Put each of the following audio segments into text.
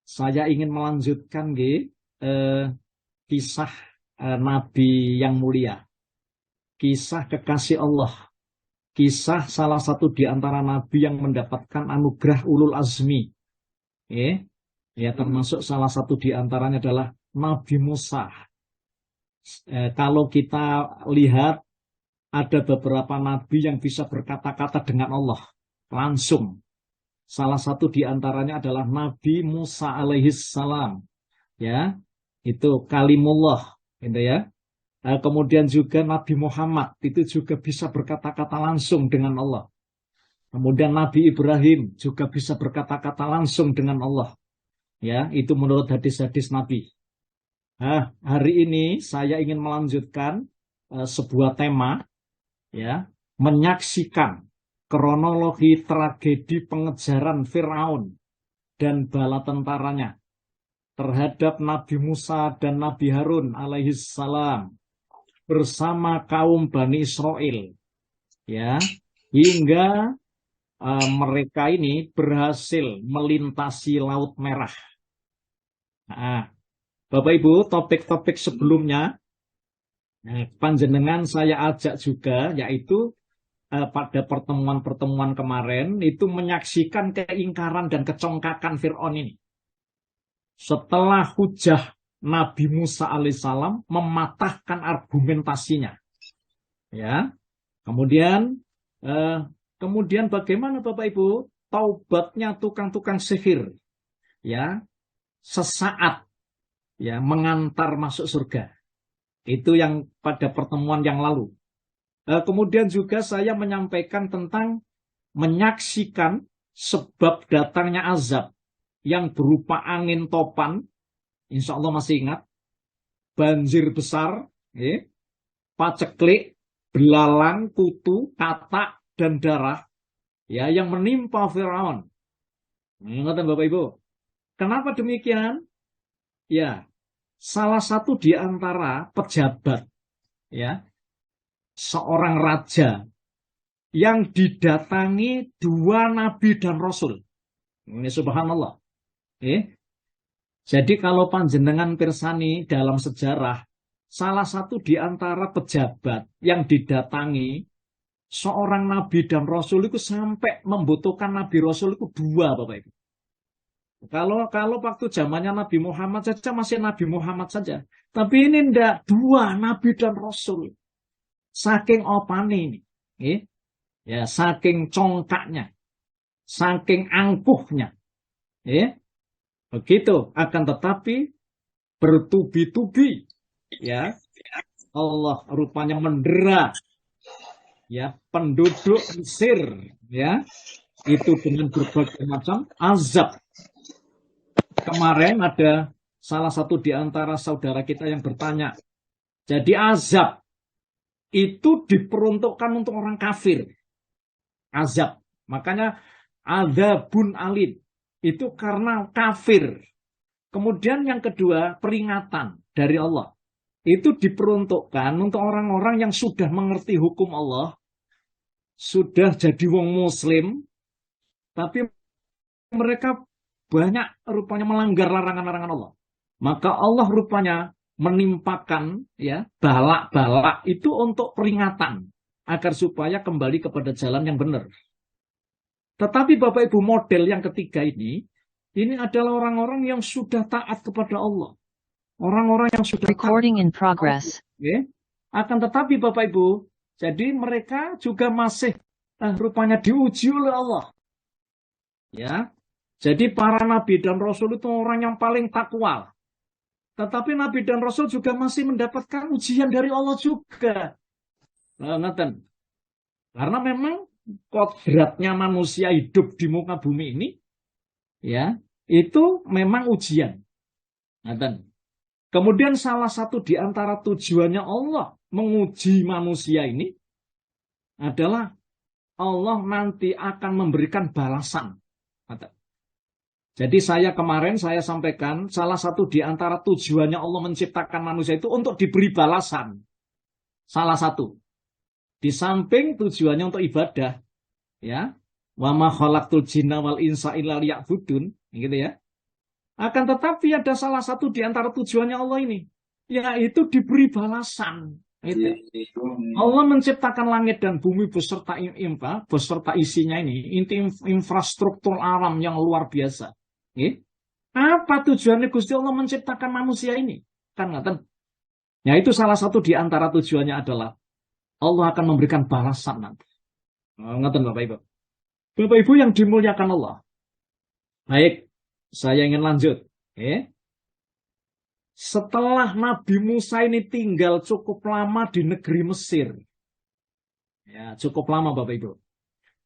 saya ingin melanjutkan kisah Nabi yang mulia, kisah kekasih Allah, kisah salah satu di antara Nabi yang mendapatkan anugerah ulul azmi. Ya, termasuk salah satu di antaranya adalah Nabi Musa. Kalau kita lihat ada beberapa nabi yang bisa berkata-kata dengan Allah langsung. Salah satu di antaranya adalah Nabi Musa alaihissalam, salam. Ya, itu kalimullah, gitu ya. Kemudian juga Nabi Muhammad itu juga bisa berkata-kata langsung dengan Allah. Kemudian Nabi Ibrahim juga bisa berkata-kata langsung dengan Allah. Ya, itu menurut hadis-hadis Nabi. Nah, hari ini saya ingin melanjutkan sebuah tema, ya, menyaksikan kronologi tragedi pengejaran Firaun dan bala tentaranya terhadap Nabi Musa dan Nabi Harun alaihissalam bersama kaum Bani Israel, ya, hingga mereka ini berhasil melintasi Laut Merah. Nah, Bapak Ibu, topik-topik sebelumnya panjenengan saya ajak juga, yaitu pada pertemuan-pertemuan kemarin itu menyaksikan keingkaran dan kecongkakan Fir'aun ini. Setelah hujah Nabi Musa alaihissalam mematahkan argumentasinya, ya, kemudian bagaimana Bapak Ibu taubatnya tukang-tukang sihir, ya, sesaat, ya, mengantar masuk surga. Itu yang pada pertemuan yang lalu. Kemudian juga saya menyampaikan tentang menyaksikan sebab datangnya azab yang berupa angin topan, insya Allah masih ingat, banjir besar, paceklik, belalang, kutu, katak, dan darah, ya, yang menimpa Firaun. Ingat Bapak Ibu. Kenapa demikian? Ya, salah satu di antara pejabat, ya, seorang raja yang didatangi dua nabi dan rasul. Ini subhanallah. Jadi kalau panjenengan pirsani dalam sejarah, salah satu di antara pejabat yang didatangi seorang nabi dan rasul itu sampai membutuhkan nabi rasul itu dua, Bapak Ibu. Kalau waktu zamannya Nabi Muhammad saja masih Nabi Muhammad saja. Tapi ini ndak, dua nabi dan rasul. Saking opane ini. Ya, saking congkaknya. Saking angkuhnya. Begitu. Akan tetapi bertubi-tubi, ya, Allah rupanya mendera, ya, penduduk Mesir, ya, itu dengan berbagai macam azab. Kemarin ada salah satu di antara saudara kita yang bertanya, jadi azab itu diperuntukkan untuk orang kafir. Azab. Makanya adzabun alim. Itu karena kafir. Kemudian yang kedua, peringatan dari Allah. Itu diperuntukkan untuk orang-orang yang sudah mengerti hukum Allah, sudah jadi wong muslim, tapi mereka banyak rupanya melanggar larangan-larangan Allah. Maka Allah rupanya menimpakan, ya, balak-balak itu untuk peringatan agar supaya kembali kepada jalan yang benar. Tetapi Bapak Ibu, model yang ketiga ini adalah orang-orang yang sudah taat kepada Allah. Orang-orang yang sudah recording in progress. Akan tetapi Bapak Ibu, jadi mereka juga masih rupanya diuji oleh Allah. Ya. Jadi para nabi dan rasul itu orang yang paling takwa. Tetapi nabi dan rasul juga masih mendapatkan ujian dari Allah juga. Karena memang kodratnya manusia hidup di muka bumi ini, ya, itu memang ujian. Kemudian salah satu di antara tujuannya Allah menguji manusia ini adalah Allah nanti akan memberikan balasan. Jadi kemarin saya sampaikan salah satu di antara tujuannya Allah menciptakan manusia itu untuk diberi balasan. Salah satu. Di samping tujuannya untuk ibadah, ya. Wa ma khalaqtul jinna wal insa illa liya'budun, gitu ya. Akan tetapi ada salah satu di antara tujuannya Allah ini, yaitu diberi balasan. Itu. Allah menciptakan langit dan bumi beserta isinya ini, inti infrastruktur alam yang luar biasa. Apa tujuannya Gusti Allah menciptakan manusia ini? Kan ngaten. Ya itu salah satu di antara tujuannya adalah Allah akan memberikan balasan nanti. Ngaten Bapak Ibu. Bapak Ibu yang dimuliakan Allah. Baik, saya ingin lanjut. Setelah Nabi Musa ini tinggal cukup lama di negeri Mesir. Ya, cukup lama Bapak Ibu.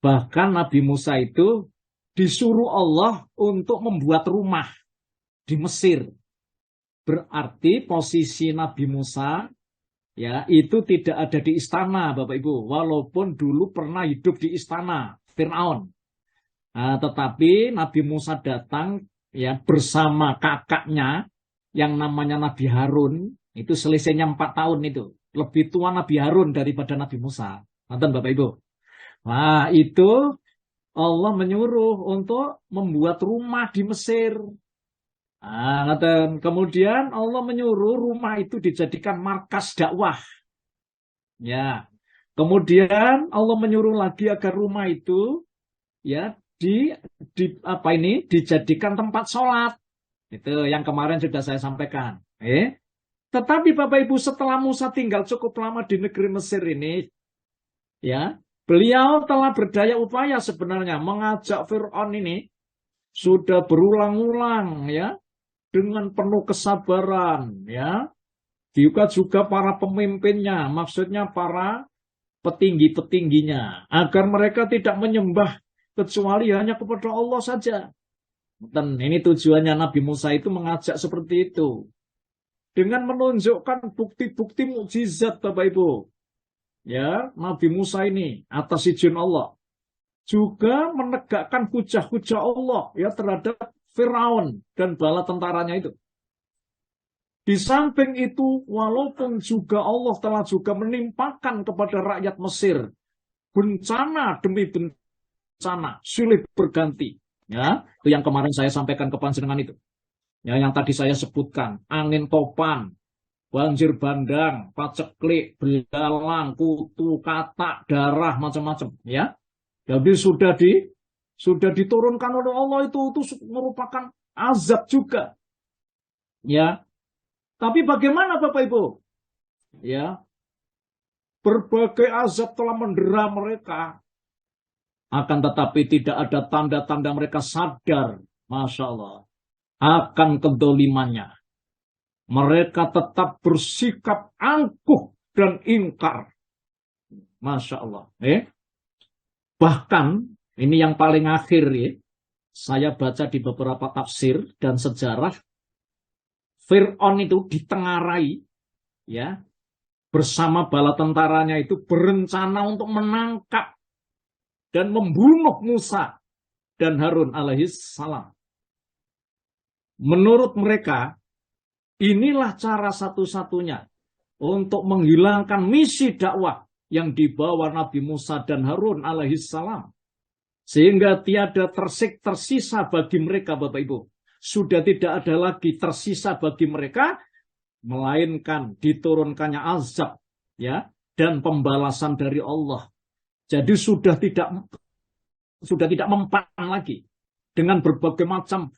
Bahkan Nabi Musa itu disuruh Allah untuk membuat rumah di Mesir. Berarti posisi Nabi Musa ya itu tidak ada di istana Bapak Ibu. Walaupun dulu pernah hidup di istana Fir'aun. Nah, tetapi Nabi Musa datang ya bersama kakaknya yang namanya Nabi Harun, itu selisihnya 4 tahun itu. Lebih tua Nabi Harun daripada Nabi Musa. Nonton Bapak Ibu. Nah itu Allah menyuruh untuk membuat rumah di Mesir. Nah, nonton. Kemudian Allah menyuruh rumah itu dijadikan markas dakwah. Ya. Kemudian Allah menyuruh lagi agar rumah itu ya dijadikan tempat sholat. Itu yang kemarin sudah saya sampaikan. Tetapi Bapak Ibu setelah Musa tinggal cukup lama di negeri Mesir ini, ya, beliau telah berdaya upaya sebenarnya mengajak Fir'aun ini sudah berulang-ulang, ya, dengan penuh kesabaran, ya. Juga para pemimpinnya, maksudnya para petinggi-petingginya, agar mereka tidak menyembah kecuali hanya kepada Allah saja. Dan ini tujuannya Nabi Musa itu mengajak seperti itu. Dengan menunjukkan bukti-bukti mukjizat Bapak Ibu. Ya, Nabi Musa ini atas izin Allah. Juga menegakkan hujah-hujah Allah ya terhadap Firaun dan bala tentaranya itu. Di samping itu, walaupun juga Allah telah juga menimpakan kepada rakyat Mesir bencana demi bencana, silih berganti. Ya, itu yang kemarin saya sampaikan ke panjenengan itu. Ya, yang tadi saya sebutkan, angin topan, banjir bandang, paceklik, belalang, kutu, katak, darah, macam-macam. Ya, jadi sudah diturunkan oleh Allah itu merupakan azab juga. Ya, tapi bagaimana Bapak Ibu? Ya, berbagai azab telah mendera mereka. Akan tetapi tidak ada tanda-tanda mereka sadar, Masya Allah, akan kedolimannya. Mereka tetap bersikap angkuh dan ingkar. Masya Allah. Bahkan, ini yang paling akhir ya, saya baca di beberapa tafsir dan sejarah, Fir'aun itu ditengarai, ya, bersama bala tentaranya itu berencana untuk menangkap dan membunuh Musa dan Harun alaihis salam. Menurut mereka, inilah cara satu-satunya untuk menghilangkan misi dakwah yang dibawa Nabi Musa dan Harun alaihis salam. Sehingga tiada tersisa bagi mereka, Bapak Ibu. Sudah tidak ada lagi tersisa bagi mereka, melainkan diturunkannya azab, ya, dan pembalasan dari Allah. Jadi sudah tidak mempan lagi dengan berbagai macam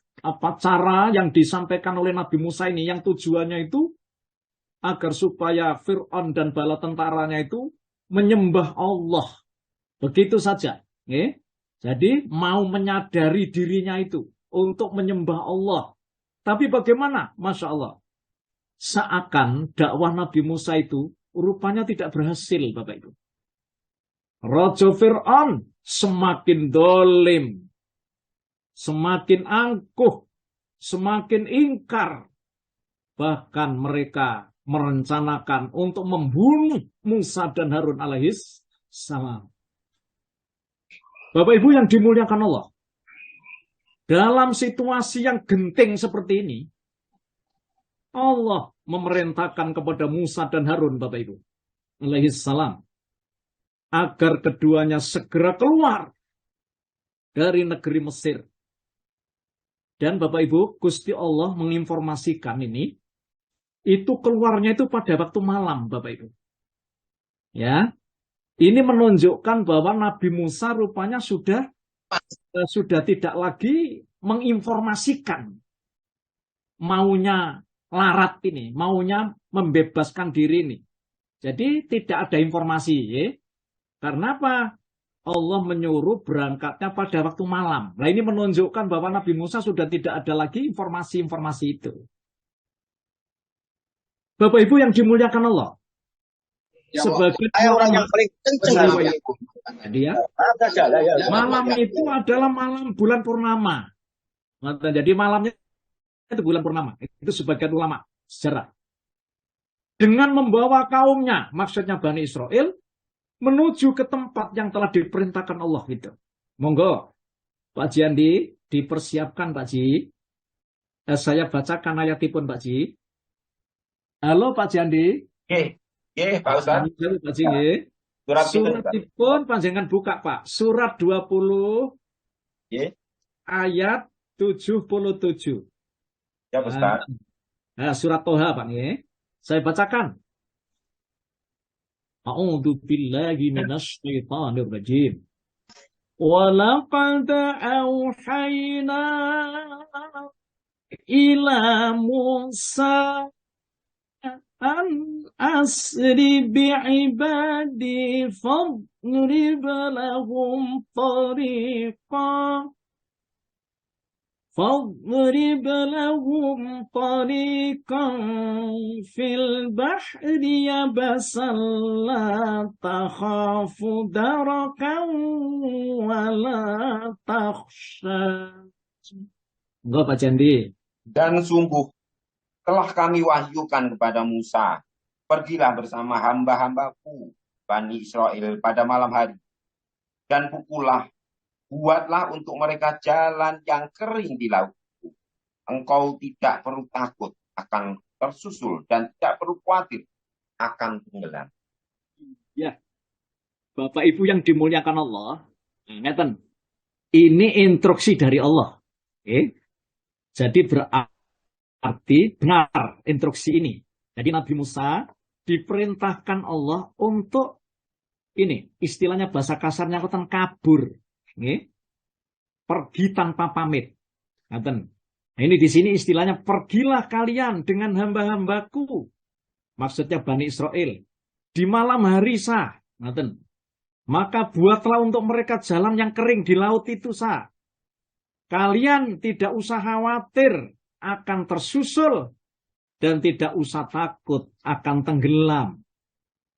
cara yang disampaikan oleh Nabi Musa ini, yang tujuannya itu agar supaya Fir'aun dan bala tentaranya itu menyembah Allah. Begitu saja. Jadi mau menyadari dirinya itu untuk menyembah Allah. Tapi bagaimana? Masya Allah. Seakan dakwah Nabi Musa itu rupanya tidak berhasil, Bapak Ibu. Raja Fir'aun semakin dolim, semakin angkuh, semakin ingkar. Bahkan mereka merencanakan untuk membunuh Musa dan Harun alaihis salam. Bapak Ibu yang dimuliakan Allah, dalam situasi yang genting seperti ini, Allah memerintahkan kepada Musa dan Harun, Bapak Ibu, alaihis salam, agar keduanya segera keluar dari negeri Mesir. Dan Bapak Ibu, Gusti Allah menginformasikan ini, itu keluarnya itu pada waktu malam, Bapak Ibu. Ya, ini menunjukkan bahwa Nabi Musa rupanya sudah tidak lagi menginformasikan maunya larat ini, maunya membebaskan diri ini. Jadi tidak ada informasi, ya. Karena apa? Allah menyuruh berangkatnya pada waktu malam. Nah ini menunjukkan bahwa Nabi Musa sudah tidak ada lagi informasi-informasi itu. Bapak Ibu yang dimuliakan Allah. Sebagai orang yang paling kencang. Jadi ya, malam itu adalah malam bulan purnama. Jadi malamnya itu bulan purnama. Itu sebagian ulama sejarah. Dengan membawa kaumnya, maksudnya Bani Israel, menuju ke tempat yang telah diperintahkan Allah gitu. Monggo, Pak Ji Andi, dipersiapkan Pak Ji. Saya bacakan ayatipun Pak Ji. Halo Pak Ji Andi. Pak Ustaz. Pak Ji, suratipun panjenengan buka Pak. Surat 20 ayat 77. Ya Ustaz. Surat Toha Pak nih. Saya bacakan. A'udzu billahi minasy syaithanir rajim. Wa laqad auhayna ila Musa an asri bi'ibadi fadrib lahum tariqan فاضرب لهم طريقا في البحر يبسا لا تخاف دركا ولا تخشى. Enggak Pak Jandi. Dan sungguh telah kami wahyukan kepada Musa, pergilah bersama hamba-hambaku Bani Israel pada malam hari, dan buatlah untuk mereka jalan yang kering di laut. Engkau tidak perlu takut akan tersusul dan tidak perlu khawatir akan tenggelam. Ya, Bapak Ibu yang dimuliakan Allah, ngeten. Ini instruksi dari Allah. Jadi berarti benar instruksi ini. Jadi Nabi Musa diperintahkan Allah untuk ini, istilahnya bahasa kasarnya kabur. Pergi tanpa pamit. Nah, ini di sini istilahnya pergilah kalian dengan hamba-hambaku. Maksudnya Bani Israel. Di malam hari sah. Maka buatlah untuk mereka jalan yang kering di laut itu sah. Kalian tidak usah khawatir akan tersusul dan tidak usah takut akan tenggelam.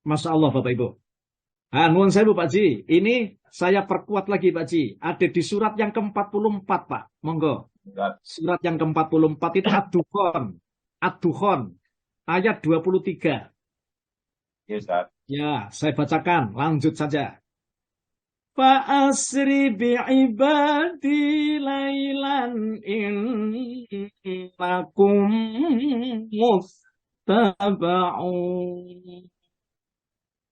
Masya Allah Bapak Ibu. Nuhun sewu Pak Ji, ini saya perkuat lagi Pak Ji. Ada di surat yang ke-44 Pak. Monggo. Surat yang ke-44 itu Ad-Dukhon. Ayat 23. Ya Ustaz. Ya, saya bacakan. Lanjut saja. Fa'asri bi'ibadi laylan innakum mustaba'un.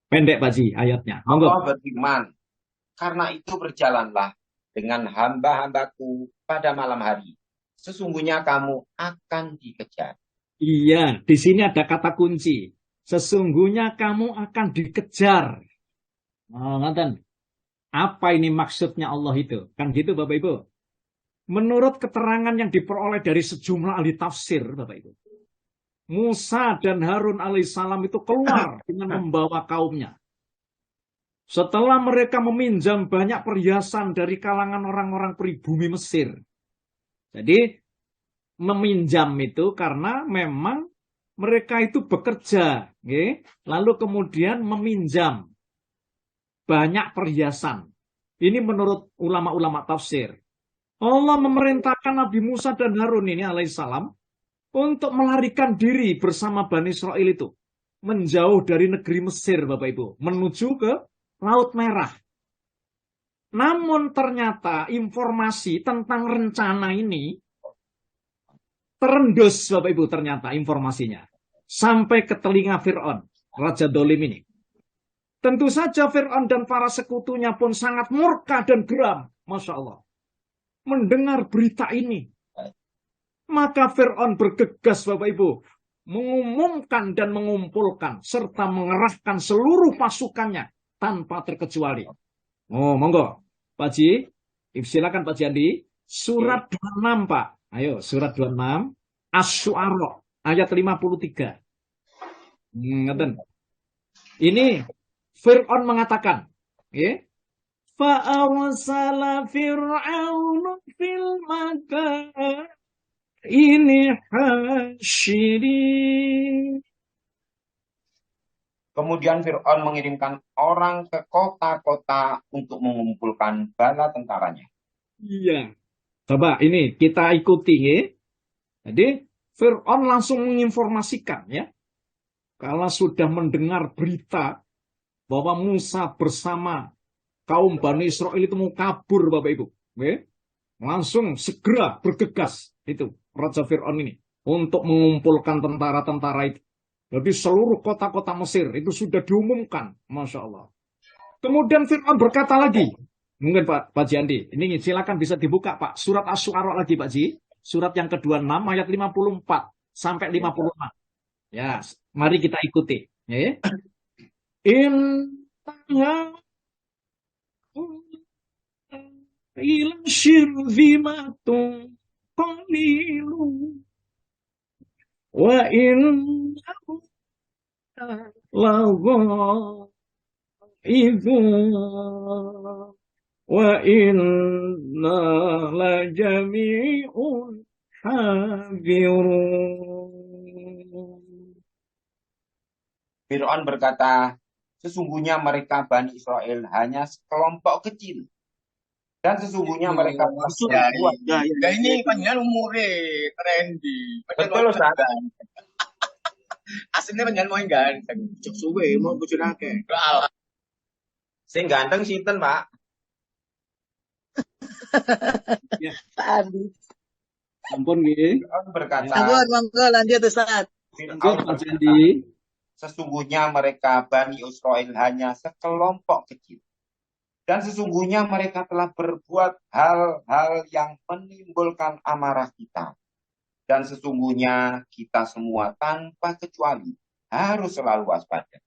Pendek Pak Ji ayatnya. Allah berfirman, karena itu berjalanlah dengan hamba-hambaku pada malam hari. Sesungguhnya kamu akan dikejar. Iya, di sini ada kata kunci. Sesungguhnya kamu akan dikejar. Apa ini maksudnya Allah itu? Kan gitu Bapak Ibu. Menurut keterangan yang diperoleh dari sejumlah ahli tafsir Bapak Ibu. Musa dan Harun alaihissalam itu keluar dengan membawa kaumnya. Setelah mereka meminjam banyak perhiasan dari kalangan orang-orang pribumi Mesir. Jadi meminjam itu karena memang mereka itu bekerja. Lalu kemudian meminjam banyak perhiasan. Ini menurut ulama-ulama tafsir. Allah memerintahkan Nabi Musa dan Harun ini alaihissalam untuk melarikan diri bersama Bani Israel itu. Menjauh dari negeri Mesir, Bapak Ibu. Menuju ke Laut Merah. Namun ternyata informasi tentang rencana ini terendus, Bapak Ibu, ternyata informasinya. Sampai ke telinga Fir'aun, Raja Dolim ini. Tentu saja Fir'aun dan para sekutunya pun sangat murka dan geram. Masya Allah. Mendengar berita ini. Maka Fir'aun bergegas Bapak Ibu, mengumumkan dan mengumpulkan serta mengerahkan seluruh pasukannya tanpa terkecuali. Oh, monggo. Pak Ji, silakan Pak Jandi. Surat 26, Pak. Ayo, surat 26. Asy-Syu'ara ayat 53. Ngeten. Ini Fir'aun mengatakan, ya. Fa'arsala Fir'aun fil ini hasyirin. Kemudian Fir'aun mengirimkan orang ke kota-kota untuk mengumpulkan bala tentaranya. Iya. Coba ini kita ikuti ya. Jadi Fir'aun langsung menginformasikan ya. Kalau sudah mendengar berita bahwa Musa bersama kaum Bani Israel itu mau kabur Bapak Ibu. Ya. Langsung segera bergegas itu Raja Fir'aun ini untuk mengumpulkan tentara-tentara itu. Jadi seluruh kota-kota Mesir itu sudah diumumkan. Masya Allah. Kemudian Fir'aun berkata lagi. Mungkin Pak Jandi. Ini silakan bisa dibuka Pak. Surat Asy-Syu'ara lagi Pak Ji. Surat yang ke-26 ayat 54 sampai 56. Ya, mari kita ikuti. Ya. Intaha ila syirzimatun qalilun wa innahu laghaizun wa inna lajami'un hadirun. Fir'aun berkata, sesungguhnya mereka Bani Israel hanya sekelompok kecil. Dan sesungguhnya mereka berbuat. Ya, ini panjenengan umure trendy. Betul, Ustaz. Aslinya panjenengan mau ganteng. Cuk suwe mau bojone akeh. Sing ganteng sinten, Pak? Ya, Tadi. ampun nggih. Fir'aun berkata, Monggo lanjut Ustaz. Fir'aun Pak berkata, Jandi. sesungguhnya mereka Bani Israel hanya sekelompok kecil. Dan sesungguhnya mereka telah berbuat hal-hal yang menimbulkan amarah kita. Dan sesungguhnya kita semua tanpa kecuali harus selalu waspada.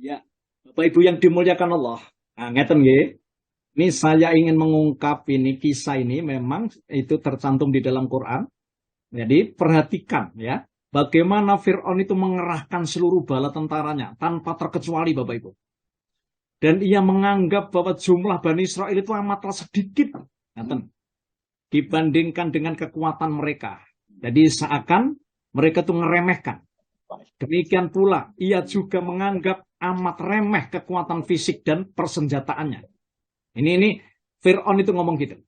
Iya. Bapak Ibu yang dimuliakan Allah. Nah, ngeten nggih. Ini saya ingin mengungkap ini kisah ini memang itu tercantum di dalam Quran. Jadi perhatikan ya. Bagaimana Fir'aun itu mengerahkan seluruh bala tentaranya tanpa terkecuali Bapak Ibu. Dan ia menganggap bahwa jumlah Bani Israel itu amatlah sedikit. Dibandingkan dengan kekuatan mereka. Jadi seakan mereka itu ngeremehkan. Demikian pula ia juga menganggap amat remeh kekuatan fisik dan persenjataannya. Ini Fir'aun itu ngomong gitu.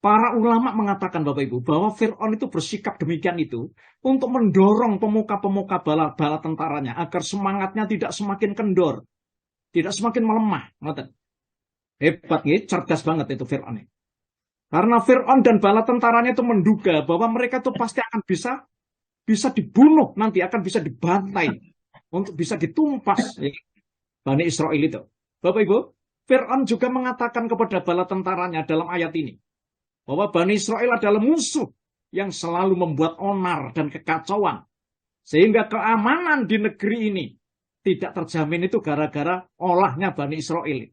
Para ulama mengatakan Bapak Ibu bahwa Fir'aun itu bersikap demikian itu untuk mendorong pemuka-pemuka bala tentaranya agar semangatnya tidak semakin kendor. Tidak semakin melemah. Hebat nih, cerdas banget itu Fir'aun. Karena Fir'aun dan bala tentaranya itu menduga bahwa mereka itu pasti akan bisa dibunuh, nanti akan bisa dibantai, untuk bisa ditumpas ya, Bani Israel itu. Bapak Ibu, Fir'aun juga mengatakan kepada bala tentaranya dalam ayat ini, bahwa Bani Israel adalah musuh yang selalu membuat onar dan kekacauan. Sehingga keamanan di negeri ini tidak terjamin itu gara-gara olahnya Bani Israel.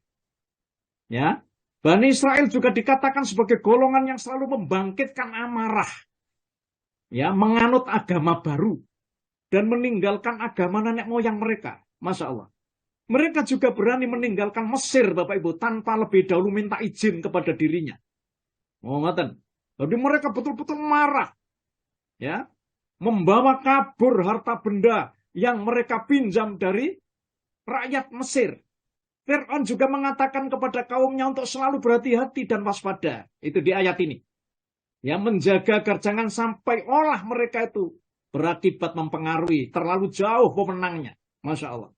Ya, Bani Israel juga dikatakan sebagai golongan yang selalu membangkitkan amarah. Ya, menganut agama baru dan meninggalkan agama nenek moyang mereka. Masya Allah. Mereka juga berani meninggalkan Mesir, Bapak Ibu, tanpa lebih dahulu minta izin kepada dirinya. Oh, ngaten. Jadi mereka betul-betul marah. Ya, membawa kabur harta benda yang mereka pinjam dari rakyat Mesir. Fir'aun juga mengatakan kepada kaumnya untuk selalu berhati-hati dan waspada. Itu di ayat ini. Ya, menjaga agar jangan sampai olah mereka itu berakibat mempengaruhi terlalu jauh pemenangnya. Masya Allah.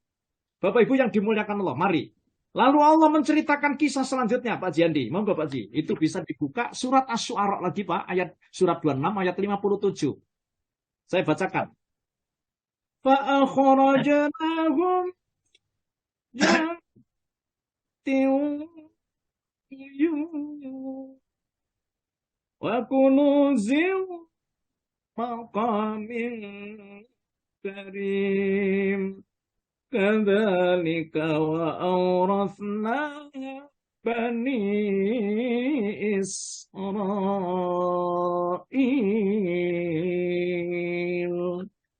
Bapak Ibu yang dimuliakan Allah, mari. Lalu Allah menceritakan kisah selanjutnya, Pak Jandi. Monggo Pak Ji. Itu bisa dibuka surat Asy-Syu'ara lagi, Pak. Surat 26 ayat 57. Saya bacakan. فَأَخْرَجْنَاهُمْ جَنَّاتٍ وَكُنُوزٍ maqamin karim. Kadzalika wa awrathnaha Bani Israel.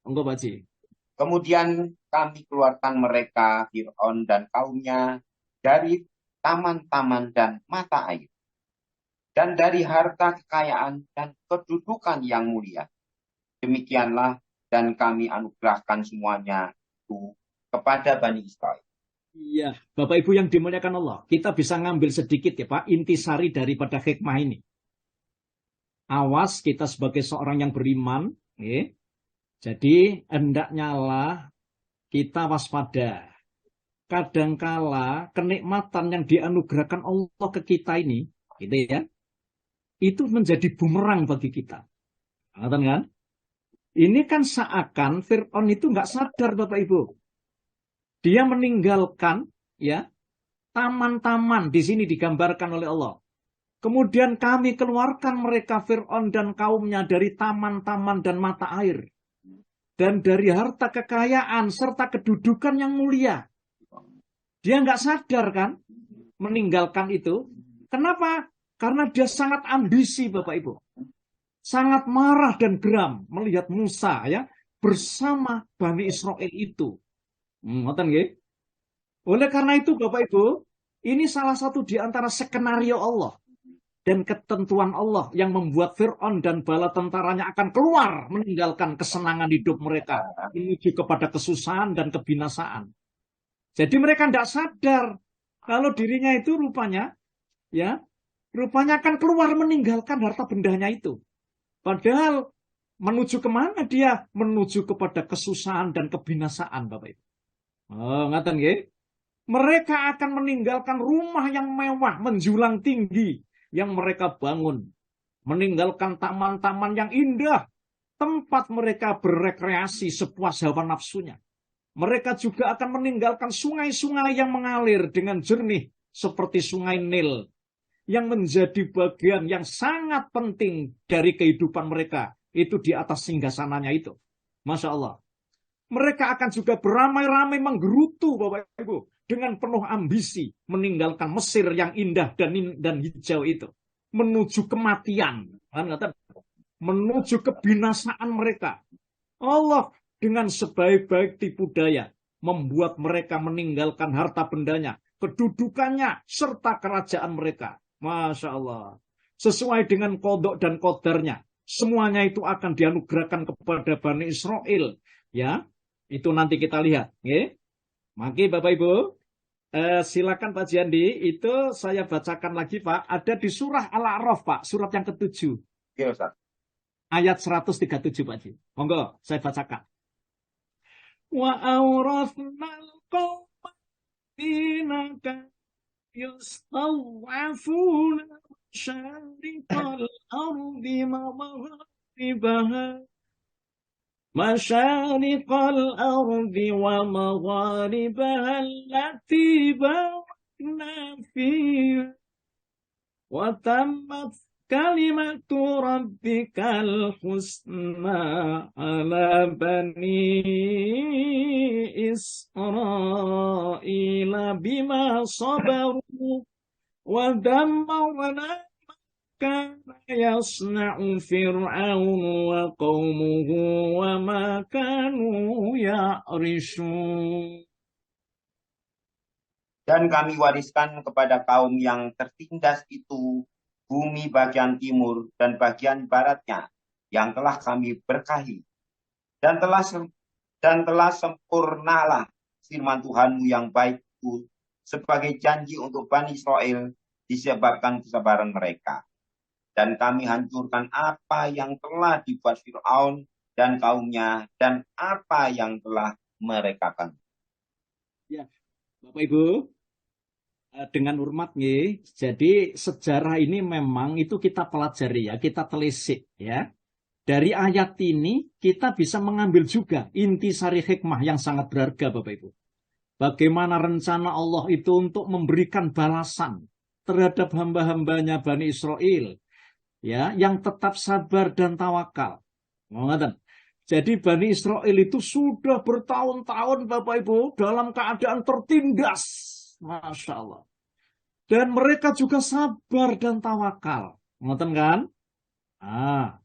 Enggak, Pak Ji. Kemudian kami keluarkan mereka, Fir'aun dan kaumnya, dari taman-taman dan mata air, dan dari harta kekayaan dan kedudukan yang mulia. Demikianlah, dan kami anugerahkan semuanya itu kepada Bani Israel. Iya, Bapak Ibu yang dimuliakan Allah, kita bisa ngambil sedikit ya Pak, intisari daripada hikmah ini. Awas kita sebagai seorang yang beriman, ya. Jadi hendaknya lah kita waspada. Kadangkala kenikmatan yang dianugerahkan Allah ke kita ini, gitu ya, itu menjadi bumerang bagi kita. Ngerti kan? Ini kan seakan Fir'aun itu nggak sadar Bapak Ibu. Dia meninggalkan ya taman-taman, di sini digambarkan oleh Allah. Kemudian kami keluarkan mereka Fir'aun dan kaumnya dari taman-taman dan mata air. Dan dari harta kekayaan serta kedudukan yang mulia. Dia nggak sadar kan meninggalkan itu. Kenapa? Karena dia sangat ambisi Bapak Ibu. Sangat marah dan geram melihat Musa ya bersama Bani Israel itu. Ngoten nggih? Oleh karena itu Bapak Ibu, ini salah satu di antara skenario Allah dan ketentuan Allah yang membuat Fir'aun dan bala tentaranya akan keluar meninggalkan kesenangan hidup mereka menuju kepada kesusahan dan kebinasaan. Jadi mereka tidak sadar kalau dirinya itu rupanya akan keluar meninggalkan harta bendanya itu. Padahal menuju kemana dia? Menuju kepada kesusahan dan kebinasaan Bapak Ibu. Oh, ngaten nggih? Mereka akan meninggalkan rumah yang mewah menjulang tinggi yang mereka bangun, meninggalkan taman-taman yang indah, tempat mereka berekreasi sepuas hawa nafsunya. Mereka juga akan meninggalkan sungai-sungai yang mengalir dengan jernih seperti sungai Nil, yang menjadi bagian yang sangat penting dari kehidupan mereka, itu di atas singgasananya itu. Masya Allah. Mereka akan juga beramai-ramai menggerutu Bapak Ibu dengan penuh ambisi meninggalkan Mesir yang indah dan hijau itu menuju kematian, menuju kebinasaan mereka. Allah dengan sebaik-baik tipu daya membuat mereka meninggalkan harta bendanya, kedudukannya serta kerajaan mereka. Masya Allah. Sesuai dengan kodok dan kodarnya, semuanya itu akan dianugerahkan kepada Bani Israel. Ya, itu nanti kita lihat. Ya. Maka Bapak Ibu, silakan Pak Jiandi, itu saya bacakan lagi Pak. Ada di surah Al-A'raf Pak, surat yang ke-7. Ya, Ustaz. Ayat 137 Pak Ji. Monggo, saya bacakan. Wa awrathnal qawma dinaka yustaw'afuna syariqal ardi maghribaha مشارق الأرض ومغاربها التي باركنا فيها وتمت كلمة ربك الحسنى على بني إسرائيل بما صبروا ودمرنا كان يصنع فرعون وقومه وما كانوا يعرشون. Dan kami wariskan kepada kaum yang tertindas itu bumi bagian timur dan bagian baratnya yang telah kami berkahi. Dan telah sempurnalah firman Tuhanmu yang baik itu sebagai janji untuk Bani Israel disebabkan kesabaran mereka. Dan kami hancurkan apa yang telah dibuat Fir'aun dan kaumnya dan apa yang telah mereka kan. Ya, Bapak Ibu, dengan hormat nih, jadi sejarah ini memang itu kita pelajari ya, kita telisik ya. Dari ayat ini kita bisa mengambil juga intisari hikmah yang sangat berharga Bapak Ibu. Bagaimana rencana Allah itu untuk memberikan balasan terhadap hamba-hambanya Bani Israel. Ya, yang tetap sabar dan tawakal. Ngoten. Jadi Bani Israel itu sudah bertahun-tahun Bapak Ibu dalam keadaan tertindas. Masya Allah. Dan mereka juga sabar dan tawakal. Ngoten kan? Ah,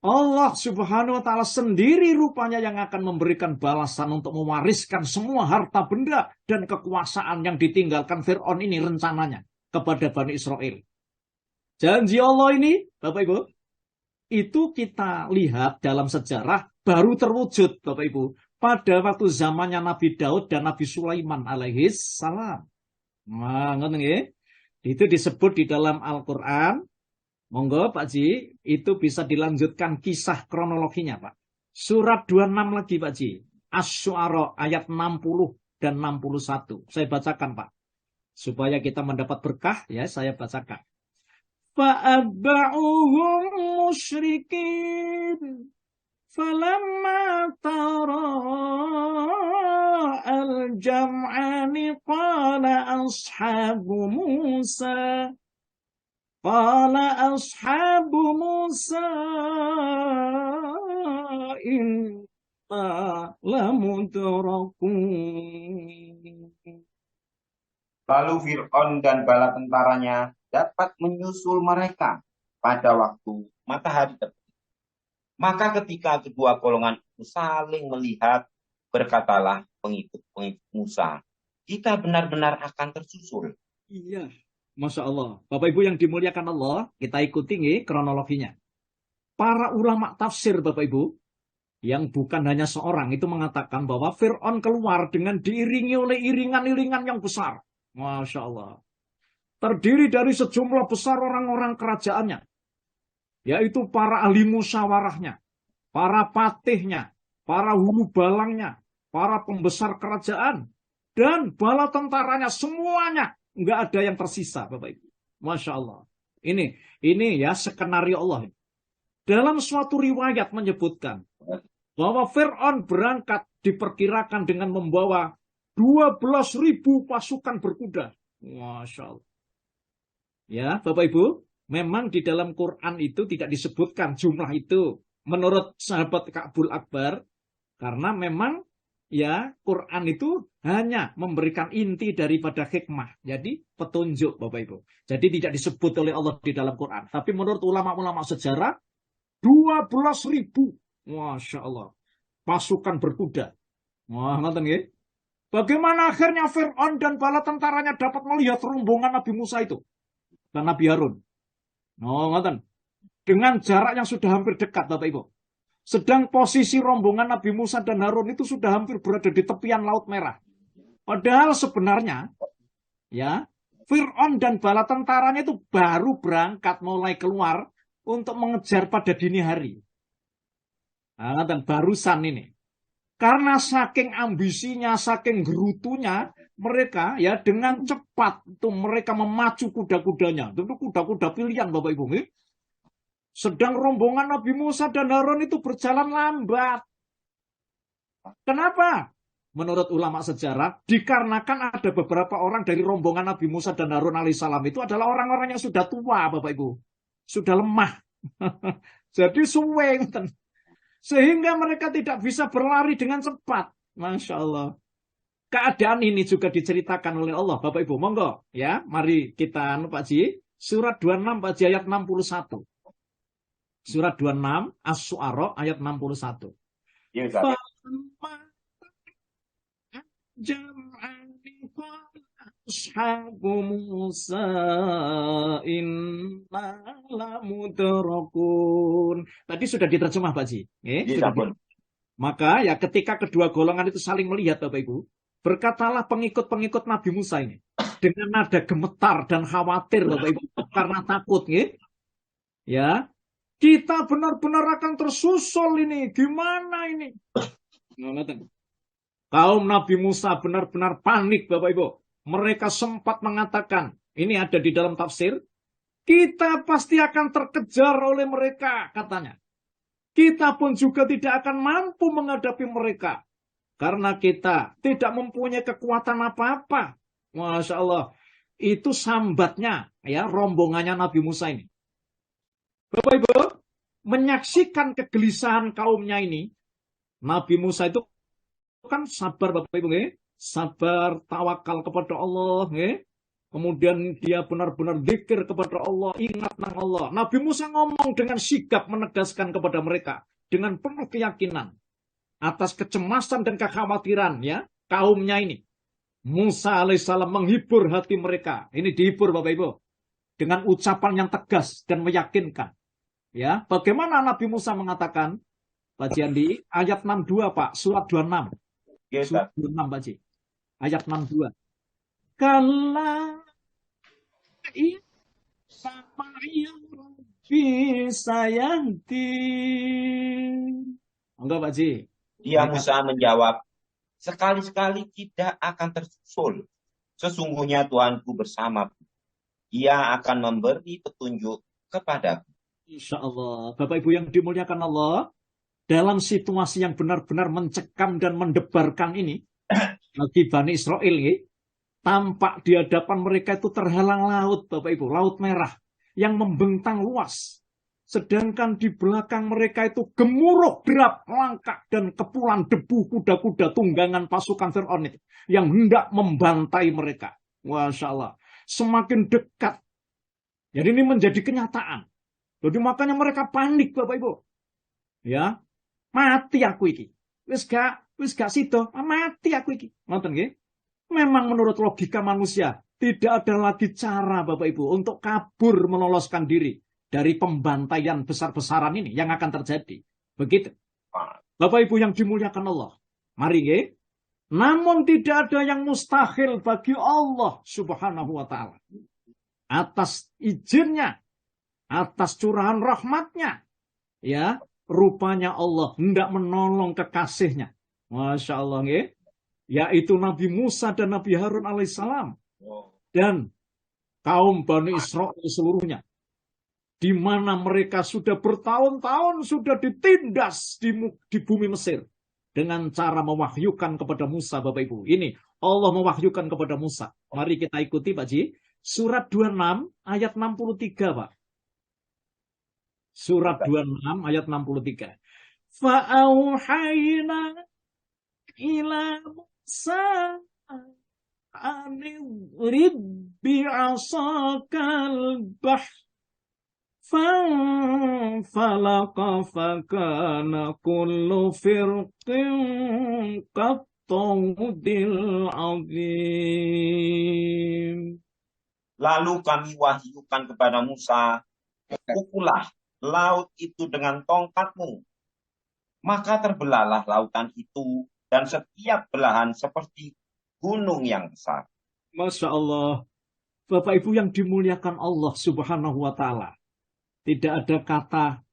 Allah Subhanahu wa Ta'ala sendiri rupanya yang akan memberikan balasan untuk mewariskan semua harta benda dan kekuasaan yang ditinggalkan Fir'aun ini rencananya kepada Bani Israel. Janji Allah ini, Bapak Ibu, itu kita lihat dalam sejarah baru terwujud, Bapak Ibu, pada waktu zamannya Nabi Daud dan Nabi Sulaiman alaihis salam. Nah, ngerti nggih? Itu disebut di dalam Al-Quran. Monggo Pak Ji, itu bisa dilanjutkan kisah kronologinya Pak. Surat 26 lagi Pak Ji. Asy-Syu'ara ayat 60 dan 61. Saya bacakan Pak. Supaya kita mendapat berkah, ya saya bacakan. فَأَتْبَعُوهُمْ مُشْرِكِينَ فَلَمَّا تَرَاءَى الْجَمْعَانِ قَالَ أَصْحَابُ مُوسَى إِنَّا لَمُدْرَكُونَ. Lalu Fir'aun dan bala tentaranya dapat menyusul mereka pada waktu matahari terbit. Maka ketika kedua golongan itu saling melihat, berkatalah pengikut-pengikut Musa, kita benar-benar akan tersusul. Iya, Masya Allah. Bapak Ibu yang dimuliakan Allah, kita ikuti nih kronologinya. Para ulama tafsir Bapak Ibu, yang bukan hanya seorang, itu mengatakan bahwa Fir'aun keluar dengan diiringi oleh iringan-iringan yang besar. Masya Allah. Terdiri dari sejumlah besar orang-orang kerajaannya. Yaitu para ahli musyawarahnya, para patihnya, para hulu balangnya, para pembesar kerajaan, dan bala tentaranya, semuanya. Nggak ada yang tersisa, Bapak Ibu. Masya Allah. Ini ya skenario Allah. Dalam suatu riwayat menyebutkan bahwa Fir'aun berangkat diperkirakan dengan membawa 12.000 pasukan berkuda. Masya Allah. Ya, Bapak Ibu, memang di dalam Quran itu tidak disebutkan jumlah itu. Menurut sahabat Ka'bul Akbar, karena memang ya Quran itu hanya memberikan inti daripada hikmah. Jadi petunjuk Bapak Ibu. Jadi tidak disebut oleh Allah di dalam Quran. Tapi menurut ulama-ulama sejarah, 12.000. Masya Allah. Pasukan berkuda. Wah, nonton ya. Bagaimana akhirnya Fir'aun dan bala tentaranya dapat melihat rombongan Nabi Musa itu dan Nabi Harun? Oh, nonton. Dengan jarak yang sudah hampir dekat, Bapak Ibu. Sedang posisi rombongan Nabi Musa dan Harun itu sudah hampir berada di tepian Laut Merah. Padahal sebenarnya, ya, Fir'aun dan bala tentaranya itu baru berangkat mulai keluar untuk mengejar pada dini hari. Nah, nonton, barusan ini. Karena saking ambisinya, saking gerutunya, mereka ya dengan cepat itu mereka memacu kuda-kudanya. Tentu kuda-kuda pilihan Bapak Ibu. Sedang rombongan Nabi Musa dan Harun itu berjalan lambat. Kenapa? Menurut ulama sejarah, dikarenakan ada beberapa orang dari rombongan Nabi Musa dan Harun alaihissalam itu adalah orang-orang yang sudah tua Bapak Ibu. Sudah lemah. Jadi suwe. Sehingga mereka tidak bisa berlari dengan cepat. Masya Allah. Keadaan ini juga diceritakan oleh Allah. Bapak Ibu, monggo. Ya, mari kita, Pak Ji. Surat 26, Pak Ji, ayat 61. Surat 26, Asy-Syu'ara, ayat 61. Ya, Ustaz. Ashabu Musa inna lamudrakun. Tadi sudah diterjemah Pak Ji. Maka ya ketika kedua golongan itu saling melihat Bapak Ibu, berkatalah pengikut-pengikut Nabi Musa ini dengan nada gemetar dan khawatir Bapak Ibu karena takut ya. Kita benar-benar akan tersusul ini. Gimana ini? Kaum Nabi Musa benar-benar panik Bapak Ibu. Mereka sempat mengatakan, ini ada di dalam tafsir, kita pasti akan terkejar oleh mereka, katanya. Kita pun juga tidak akan mampu menghadapi mereka. Karena kita tidak mempunyai kekuatan apa-apa. Masya Allah. Itu sambatnya, ya, rombongannya Nabi Musa ini. Bapak Ibu, menyaksikan kegelisahan kaumnya ini, Nabi Musa itu kan sabar Bapak Ibu, nggih. Sabar, tawakal kepada Allah, nggih. Kemudian dia benar-benar zikir kepada Allah, ingat nang Allah. Nabi Musa ngomong dengan sigap menegaskan kepada mereka dengan penuh keyakinan atas kecemasan dan kekhawatiran ya kaumnya ini. Musa alaihissalam menghibur hati mereka. Ini dihibur Bapak Ibu dengan ucapan yang tegas dan meyakinkan. Ya, bagaimana Nabi Musa mengatakan? Pak Jandi, ayat 62 Pak, surat 26. Yes, Surat 26 Pak Ji. Ayat 62. Kala sama yang bisa yanti. Enggak Pak Ji. Dia Musa menjawab, sekali-sekali tidak akan tersusul. Sesungguhnya Tuhanku bersamaku. Ia akan memberi petunjuk kepadaku. Insya Allah. Bapak Ibu yang dimuliakan Allah, dalam situasi yang benar-benar mencekam dan mendebarkan ini, bagi Bani Israel ini, tampak di hadapan mereka itu terhalang laut, Bapak Ibu, Laut Merah, yang membentang luas. Sedangkan di belakang mereka itu gemuruh derap langkah dan kepulan debu kuda-kuda tunggangan pasukan Fir'aun itu, yang hendak membantai mereka. Masya Allah. Semakin dekat. Jadi ini menjadi kenyataan. Jadi makanya mereka panik, Bapak Ibu. Ya, mati aku iki. Wis gak sido, mati aku iki. Nonton nggih? Memang menurut logika manusia, tidak ada lagi cara Bapak Ibu untuk kabur meloloskan diri dari pembantaian besar-besaran ini yang akan terjadi. Begitu. Bapak Ibu yang dimuliakan Allah. Mari nggih. Namun tidak ada yang mustahil bagi Allah Subhanahu wa taala. Atas izinnya, atas curahan rahmatnya, ya, rupanya Allah hendak menolong kekasihnya. Masya Allah, nggih. Yaitu Nabi Musa dan Nabi Harun alaihissalam. Dan kaum Bani Israel seluruhnya. Di mana mereka sudah bertahun-tahun sudah ditindas di bumi Mesir. Dengan cara mewahyukan kepada Musa, Bapak Ibu. Ini Allah mewahyukan kepada Musa. Mari kita ikuti Pak Ji. Surat 26 ayat 63 Pak. Surat 26 ayat 63. Fa'auhayna ila Musa anidrib bi'asakal bahr fanfalaqa fakana kullu firqin qattawdil azim. Lalu kami wahyukan kepada Musa, pukullah laut itu dengan tongkatmu. Maka terbelahlah lautan itu dan setiap belahan seperti gunung yang besar. Masya Allah. Bapak Ibu yang dimuliakan Allah Subhanahu wa ta'ala. Tidak ada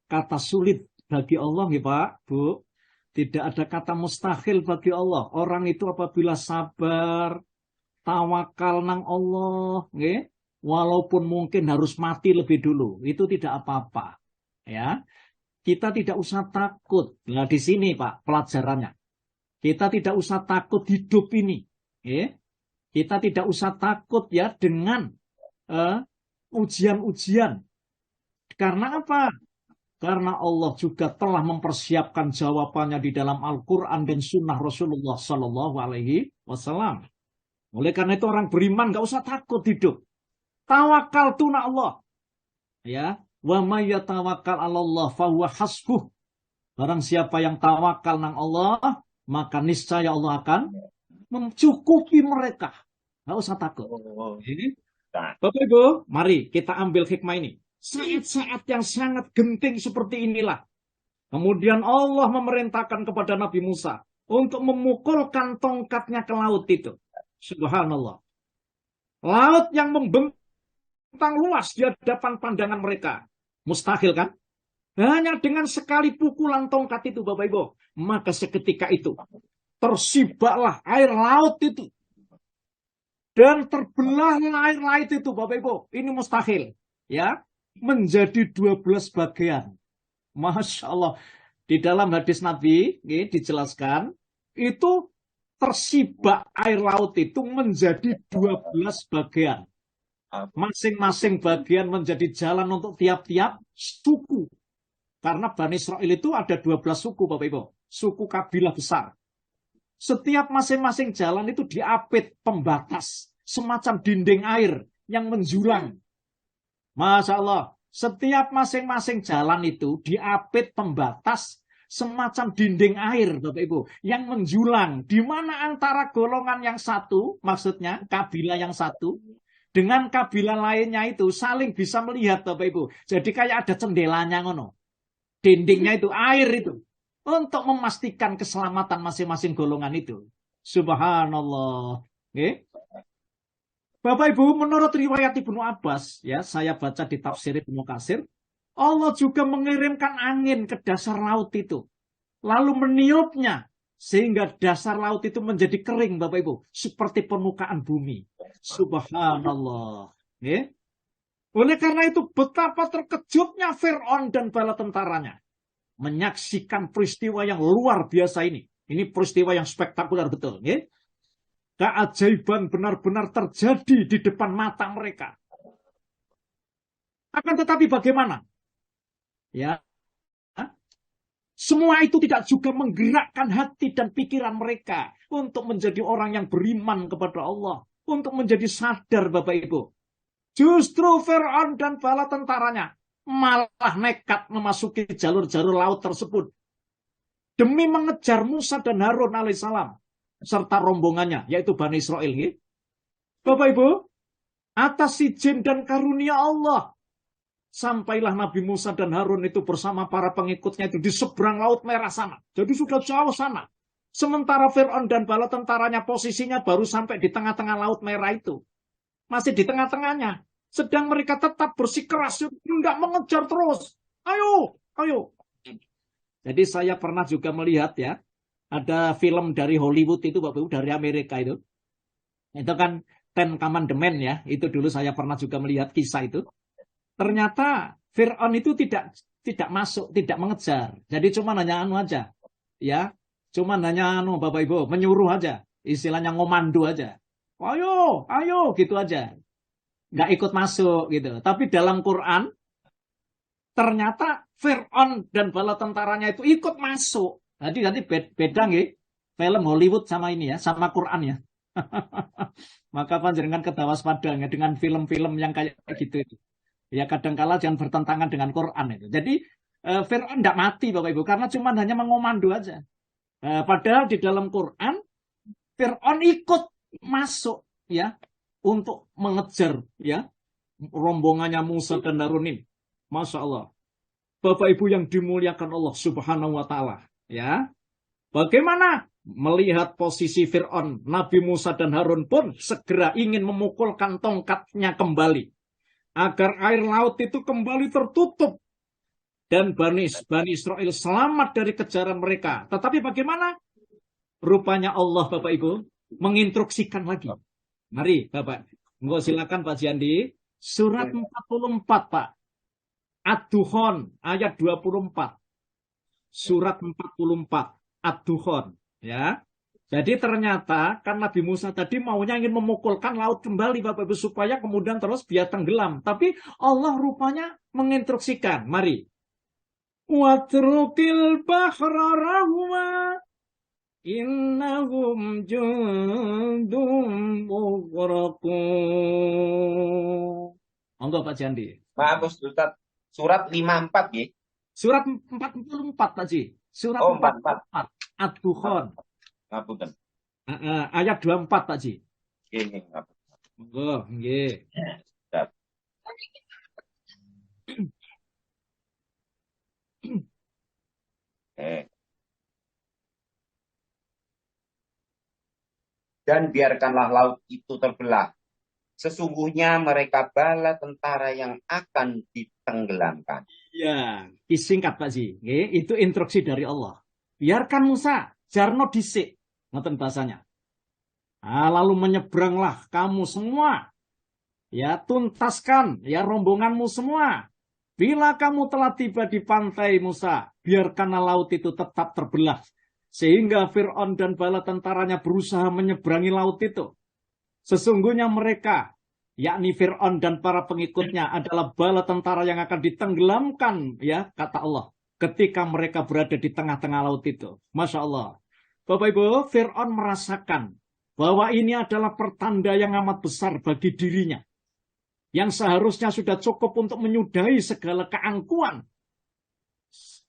kata sulit bagi Allah, ya Pak, Bu. Tidak ada kata mustahil bagi Allah. Orang itu apabila sabar, tawakal nang Allah, ya, walaupun mungkin harus mati lebih dulu, itu tidak apa-apa. Ya, kita tidak usah takut. Nah, di sini Pak pelajarannya. Kita tidak usah takut hidup ini. Ya. Kita tidak usah takut ya dengan ujian-ujian. Karena apa? Karena Allah juga telah mempersiapkan jawabannya di dalam Al-Quran dan Sunnah Rasulullah Sallallahu Alaihi Wasallam. Oleh karena itu orang beriman gak usah takut hidup. Tawakal tuna Allah. Ya, wa may yatawakkal 'alallah fahuwa hasbuh. Barang siapa yang tawakal nang Allah, maka niscaya Allah akan mencukupi mereka. Gak usah takut. Bapak Ibu, mari kita ambil hikmah ini. Saat-saat yang sangat genting seperti inilah. Kemudian Allah memerintahkan kepada Nabi Musa untuk memukulkan tongkatnya ke laut itu. Subhanallah. Laut yang membentang luas di hadapan pandangan mereka. Mustahil kan? Hanya dengan sekali pukulan tongkat itu Bapak Ibu. Maka seketika itu tersibaklah air laut itu. Dan terbelahlah air laut itu Bapak Ibu. Ini mustahil. Ya. Menjadi 12 bagian. Masya Allah. Di dalam hadis Nabi dijelaskan. Itu tersibak air laut itu menjadi 12 bagian. Masing-masing bagian menjadi jalan untuk tiap-tiap suku. Karena Bani Israel itu ada 12 suku, Bapak Ibu. Suku kabilah besar. Setiap masing-masing jalan itu diapit pembatas. Semacam dinding air yang menjulang. Masya Allah. Setiap masing-masing jalan itu diapit pembatas semacam dinding air, Bapak Ibu, yang menjulang. Di mana antara golongan yang satu, maksudnya kabilah yang satu, dengan kabilah lainnya itu saling bisa melihat, Bapak Ibu. Jadi kayak ada cendelanya ngono. Dindingnya itu air itu. Untuk memastikan keselamatan masing-masing golongan itu. Subhanallah. Oke. Bapak Ibu, menurut riwayat Ibnu Abbas, ya, saya baca di tafsir Ibnu Katsir, Allah juga mengirimkan angin ke dasar laut itu. Lalu meniupnya, sehingga dasar laut itu menjadi kering, Bapak Ibu. Seperti permukaan bumi. Subhanallah. Ya. Oleh karena itu, betapa terkejutnya Fir'aun dan bala tentaranya. Menyaksikan peristiwa yang luar biasa ini. Ini peristiwa yang spektakuler betul. Ya. Keajaiban benar-benar terjadi di depan mata mereka. Akan tetapi bagaimana? Ya, semua itu tidak juga menggerakkan hati dan pikiran mereka untuk menjadi orang yang beriman kepada Allah, untuk menjadi sadar, Bapak Ibu. Justru Fir'aun dan bala tentaranya malah nekat memasuki jalur-jalur laut tersebut demi mengejar Musa dan Harun alaihissalam serta rombongannya, yaitu Bani Israel. Bapak Ibu, atas izin dan karunia Allah, sampailah Nabi Musa dan Harun itu bersama para pengikutnya itu di seberang Laut Merah sana. Jadi sudah jauh sana. Sementara Fir'aun dan bala tentaranya posisinya baru sampai di tengah-tengah Laut Merah itu. Masih di tengah-tengahnya. Sedang mereka tetap bersikeras, tidak mengejar terus. Ayo, ayo. Jadi saya pernah juga melihat ya, ada film dari Hollywood itu, Bapak Ibu, dari Amerika itu. Itu kan Ten Commandments ya. Itu dulu saya pernah juga melihat kisah itu. Ternyata Fir'aun itu tidak masuk, tidak mengejar. Jadi cuma hanya anu aja. Ya, cuma hanya anu Bapak Ibu, menyuruh aja. Istilahnya ngomando aja. Ayo, ayo gitu aja. Nggak ikut masuk gitu. Tapi dalam Quran ternyata Fir'aun dan bala tentaranya itu ikut masuk. Jadi nanti beda nggih film Hollywood sama ini ya, sama Quran ya. Maka panjenengan kedawas padanya dengan film-film yang kayak gitu itu. Ya kadangkala jangan bertentangan dengan Quran itu. Jadi Fir'aun tidak mati Bapak Ibu karena cuma hanya mengomando aja. Padahal di dalam Quran Fir'aun ikut masuk ya untuk mengejar ya rombongannya Musa dan Harun ini. Masya Allah. Bapak Ibu yang dimuliakan Allah Subhanahu wa Ta'ala. Ya, bagaimana melihat posisi Fir'aun, Nabi Musa dan Harun pun segera ingin memukulkan tongkatnya kembali agar air laut itu kembali tertutup dan Bani Israel selamat dari kejaran mereka. Tetapi bagaimana? Rupanya Allah, Bapak Ibu, menginstruksikan lagi. Mari, Bapak. Enggak, silakan Pak Jandi. Surat 44, Pak. Ad-Dukhon ayat 24. Surat 44 Ad-Dukhon ya. Jadi ternyata kan Nabi Musa tadi maunya ingin memukulkan laut kembali Bapak Ibu supaya kemudian terus biar tenggelam. Tapi Allah rupanya menginstruksikan, mari. Watrukil bahra rahma innahum jundum mughraqun. Monggo Pak Jandi. Maaf Ustaz, surat 54 ya. Surat 44 Pak Ji. Surat 44 Ad-Dukhon. Ngapunten. Ayat 24 Pak Ji. Nggih, ngapunten. Monggo, nggih. Dan biarkanlah laut itu terbelah. Sesungguhnya mereka bala tentara yang akan ditenggelamkan. Ya, disingkat Pak Ji. Itu instruksi dari Allah. Biarkan Musa, jarno disik. Ngoten bahasanya. Lalu menyeberanglah kamu semua. Ya, tuntaskan ya rombonganmu semua. Bila kamu telah tiba di pantai Musa, biarkanlah laut itu tetap terbelah. Sehingga Fir'aun dan bala tentaranya berusaha menyeberangi laut itu. Sesungguhnya mereka, yakni Fir'aun dan para pengikutnya adalah bala tentara yang akan ditenggelamkan, ya kata Allah. ketika mereka berada di tengah-tengah laut itu. Masya Allah. Bapak Ibu, Fir'aun merasakan bahwa ini adalah pertanda yang amat besar bagi dirinya. Yang seharusnya sudah cukup untuk menyudahi segala keangkuhan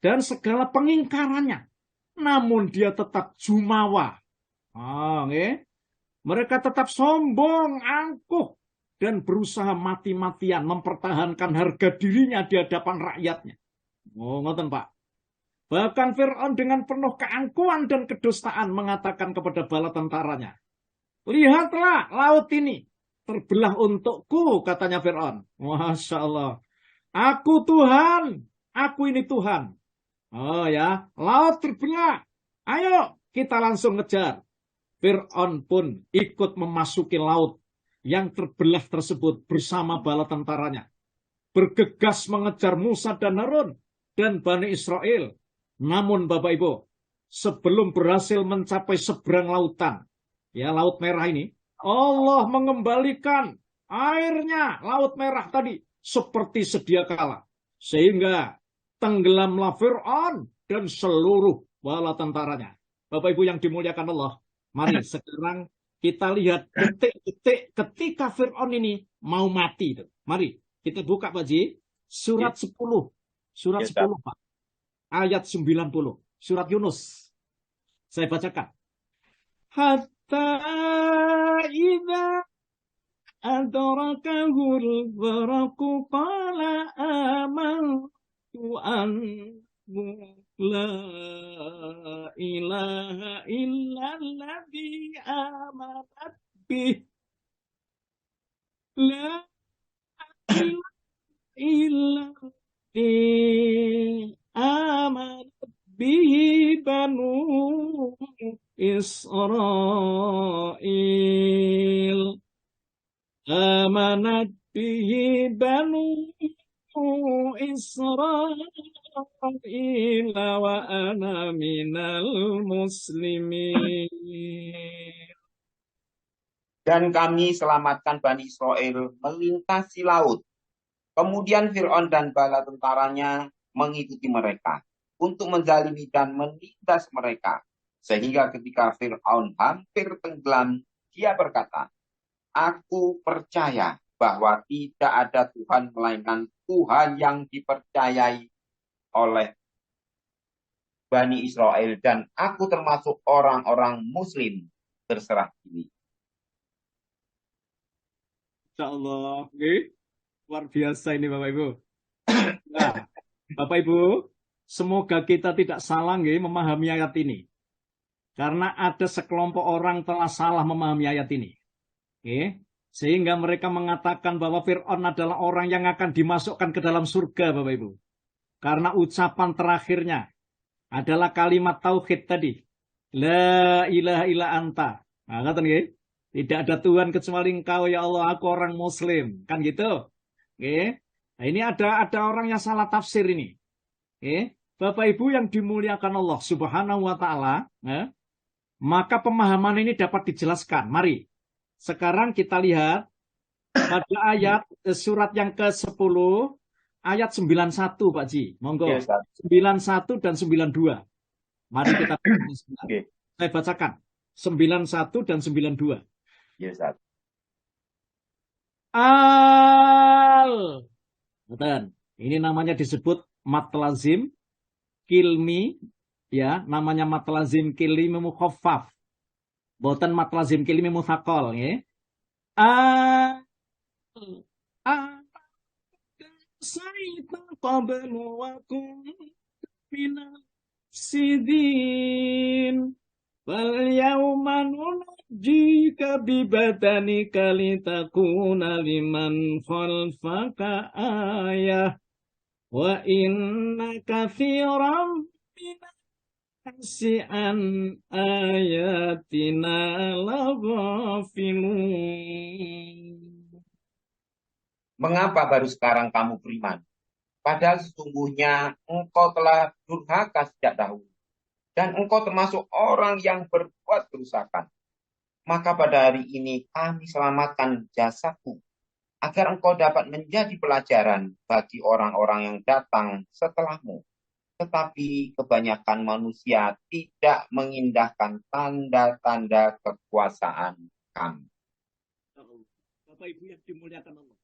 dan segala pengingkarannya. Namun dia tetap jumawa. Mereka tetap sombong, angkuh, dan berusaha mati-matian mempertahankan harga dirinya di hadapan rakyatnya. Ngoten Pak. Bahkan Fir'aun dengan penuh keangkuhan dan kedustaan mengatakan kepada bala tentaranya, lihatlah laut ini terbelah untukku, katanya Fir'aun. Masya Allah. Aku Tuhan, aku ini Tuhan. Oh ya, laut terbelah. Ayo kita langsung ngejar. Fir'aun pun ikut memasuki laut yang terbelah tersebut bersama bala tentaranya. Bergegas mengejar Musa dan Harun dan Bani Israel. Namun Bapak Ibu, sebelum berhasil mencapai seberang lautan, ya Laut Merah ini, Allah mengembalikan airnya Laut Merah tadi seperti sedia kala. Sehingga tenggelamlah Fir'aun dan seluruh bala tentaranya. Bapak Ibu yang dimuliakan Allah, mari sekarang kita lihat detik-detik ketika Fir'aun ini mau mati. Mari kita buka Pak Ji, surat 10. Surat 10 Pak. Ayat 90. Surat Yunus. Saya bacakan. Hatta idza adrakahul gharaqu qala amantu annahu la ilaha illalladzi amanat bih la ilaha illalladzi amanat bihi banu Israel. Amanat bihi banu Israel wa ana minal muslimin. Dan kami selamatkan Bani Israel melintasi laut. Kemudian Fir'aun dan bala tentaranya mengikuti mereka untuk menzalimi dan menindas mereka. Sehingga ketika Fir'aun hampir tenggelam, dia berkata, aku percaya bahwa tidak ada Tuhan melainkan Tuhan yang dipercayai oleh Bani Israel. Dan aku termasuk orang-orang Muslim terserah ini. Insya Allah. Luar biasa ini Bapak Ibu. Nah, Bapak Ibu, semoga kita tidak salah memahami ayat ini. Karena ada sekelompok orang telah salah memahami ayat ini. Sehingga mereka mengatakan bahwa Fir'aun adalah orang yang akan dimasukkan ke dalam surga, Bapak Ibu. Karena ucapan terakhirnya adalah kalimat tauhid tadi. La ilaha illa anta. Nah, kata nih, tidak ada Tuhan kecuali Engkau ya Allah, aku orang Muslim. Kan gitu. Nah, ini ada orang yang salah tafsir ini. Bapak Ibu yang dimuliakan Allah Subhanahu wa taala, maka pemahaman ini dapat dijelaskan. Mari. Sekarang kita lihat pada ayat surat yang ke-10 ayat 91 Pak Ji. Monggo. Yes, 91 dan 92. Mari kita baca. Saya bacakan. 91 dan 92. Yes, Ini namanya disebut matlazim kilmi, ya, namanya matlazim kilmi mukhaffaf. Boten matlazim kilmi muthaqal, ya. Saita qablu wa kuntum minal sidin wal yawma nunajjika bi badanika litakuna liman khalfaka ayah wa inna katsiran minasi an ayatina laghafilun. Mengapa baru sekarang kamu beriman? Padahal sesungguhnya engkau telah durhaka sejak dahulu. Dan engkau termasuk orang yang berbuat kerusakan. Maka pada hari ini kami selamatkan jasaku. Agar engkau dapat menjadi pelajaran bagi orang-orang yang datang setelahmu. Tetapi kebanyakan manusia tidak mengindahkan tanda-tanda kekuasaan kami. Bapak Ibu yang dimuliakan Allah.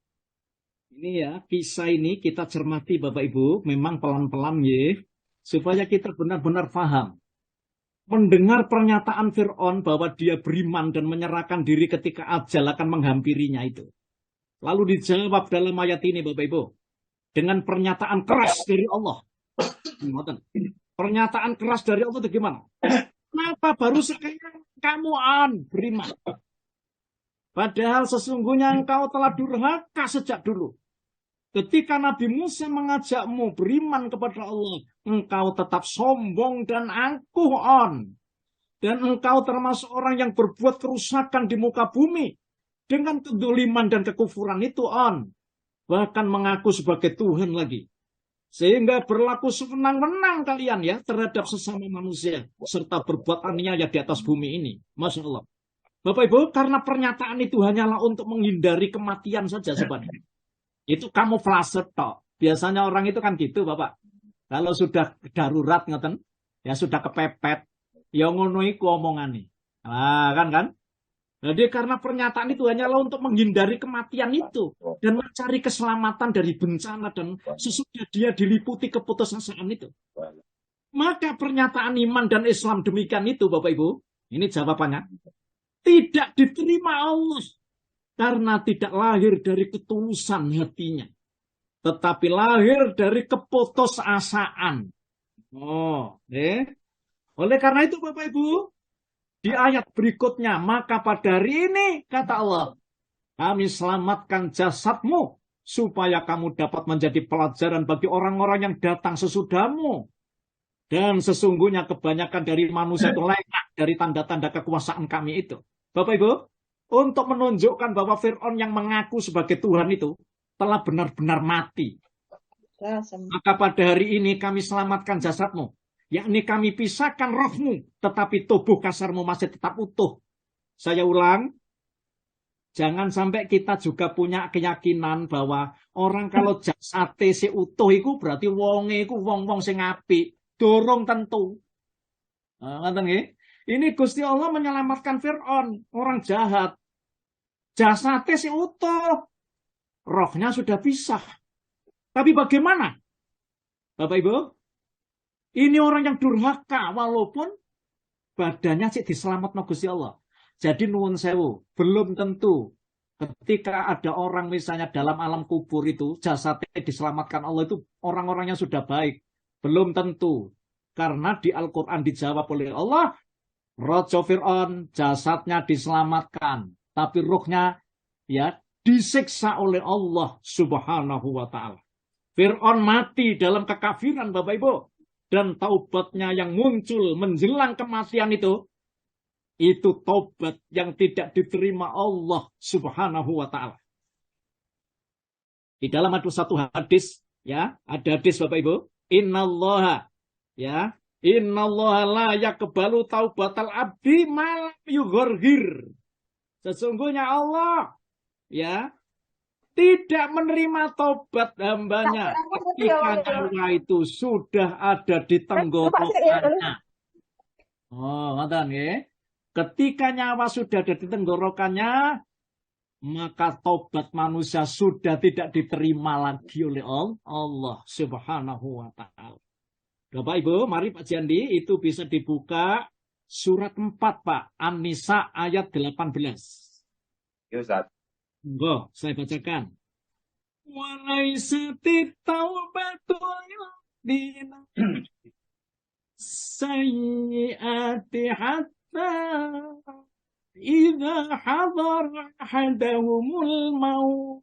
Ini ya, kisah ini kita cermati Bapak Ibu, memang pelan-pelan ya, supaya kita benar-benar paham. Mendengar pernyataan Fir'aun bahwa dia beriman dan menyerahkan diri ketika ajal akan menghampirinya itu. Lalu dijawab dalam ayat ini Bapak Ibu, dengan pernyataan keras dari Allah. Pernyataan keras dari Allah itu gimana? Kenapa baru sekarang kamu beriman? Padahal sesungguhnya engkau telah durhaka sejak dulu. Ketika Nabi Musa mengajakmu beriman kepada Allah, engkau tetap sombong dan angkuh Dan engkau termasuk orang yang berbuat kerusakan di muka bumi. Dengan kedoliman dan kekufuran itu Bahkan mengaku sebagai Tuhan lagi. Sehingga berlaku sewenang-wenang kalian ya terhadap sesama manusia. Serta berbuat aniaya di atas bumi ini. Masya Allah. Bapak Ibu, karena pernyataan itu hanyalah untuk menghindari kematian saja sebenarnya. Itu kamuflase tok. Biasanya orang itu kan gitu, Bapak. Kalau sudah darurat ngeten, ya sudah kepepet, ya ngono iku omongane. Nah, kan? Jadi karena pernyataan itu hanyalah untuk menghindari kematian itu dan mencari keselamatan dari bencana dan sesudah dia diliputi keputusasaan itu. Maka pernyataan iman dan Islam demikian itu, Bapak Ibu, ini jawabannya, tidak diterima Allah. Karena tidak lahir dari ketulusan hatinya. Tetapi lahir dari keputusasaan. Oleh karena itu Bapak Ibu, di ayat berikutnya, maka pada hari ini, kata Allah, kami selamatkan jasadmu, supaya kamu dapat menjadi pelajaran bagi orang-orang yang datang sesudahmu. Dan sesungguhnya kebanyakan dari manusia itu lengah dari tanda-tanda kekuasaan kami itu. Bapak Ibu, untuk menunjukkan bahwa Fir'aun yang mengaku sebagai Tuhan itu telah benar-benar mati. Maka pada hari ini kami selamatkan jasadmu. Yakni kami pisahkan rohmu, tetapi tubuh kasarmu masih tetap utuh. Saya ulang, jangan sampai kita juga punya keyakinan bahwa orang kalau jasate si utuh itu berarti wonge itu wong-wong sing apik. Dorong tentu. Ini Gusti Allah menyelamatkan Fir'aun, orang jahat. Jasadnya si utuh. Rohnya sudah pisah. Tapi bagaimana? Bapak Ibu, ini orang yang durhaka walaupun badannya sih diselamatkan Gusti Allah. Jadi nuwun sewu, belum tentu ketika ada orang misalnya dalam alam kubur itu jasadnya diselamatkan Allah itu orang-orangnya sudah baik. Belum tentu. Karena di Al-Quran dijawab oleh Allah, Raja Fir'aun jasadnya diselamatkan. Tapi ruhnya ya disiksa oleh Allah Subhanahu wa ta'ala. Fir'aun mati dalam kekafiran Bapak Ibu. Dan taubatnya yang muncul menjelang kematian itu taubat yang tidak diterima Allah Subhanahu wa ta'ala. Di dalam ada satu hadis, ya, ada hadis Bapak Ibu, innallaha ya, innallaha la yaqbalu taubatal abdi ma lam yughirghir. Sesungguhnya Allah ya tidak menerima taubat hambanya ketika nyawa itu sudah ada di tenggorokannya. Ngoten nggih. Ketika nyawa sudah ada di tenggorokannya, maka taubat manusia sudah tidak diterima lagi oleh Allah Subhanahu wa ta'ala. Bapak Ibu, mari Pak Jandi, itu bisa dibuka surat 4 Pak, An-Nisa ayat 18. Ya Ustaz. Enggak, saya bacakan. Walaisatit taubatul dina sayyiati hatta idza hadara ahadahumul maut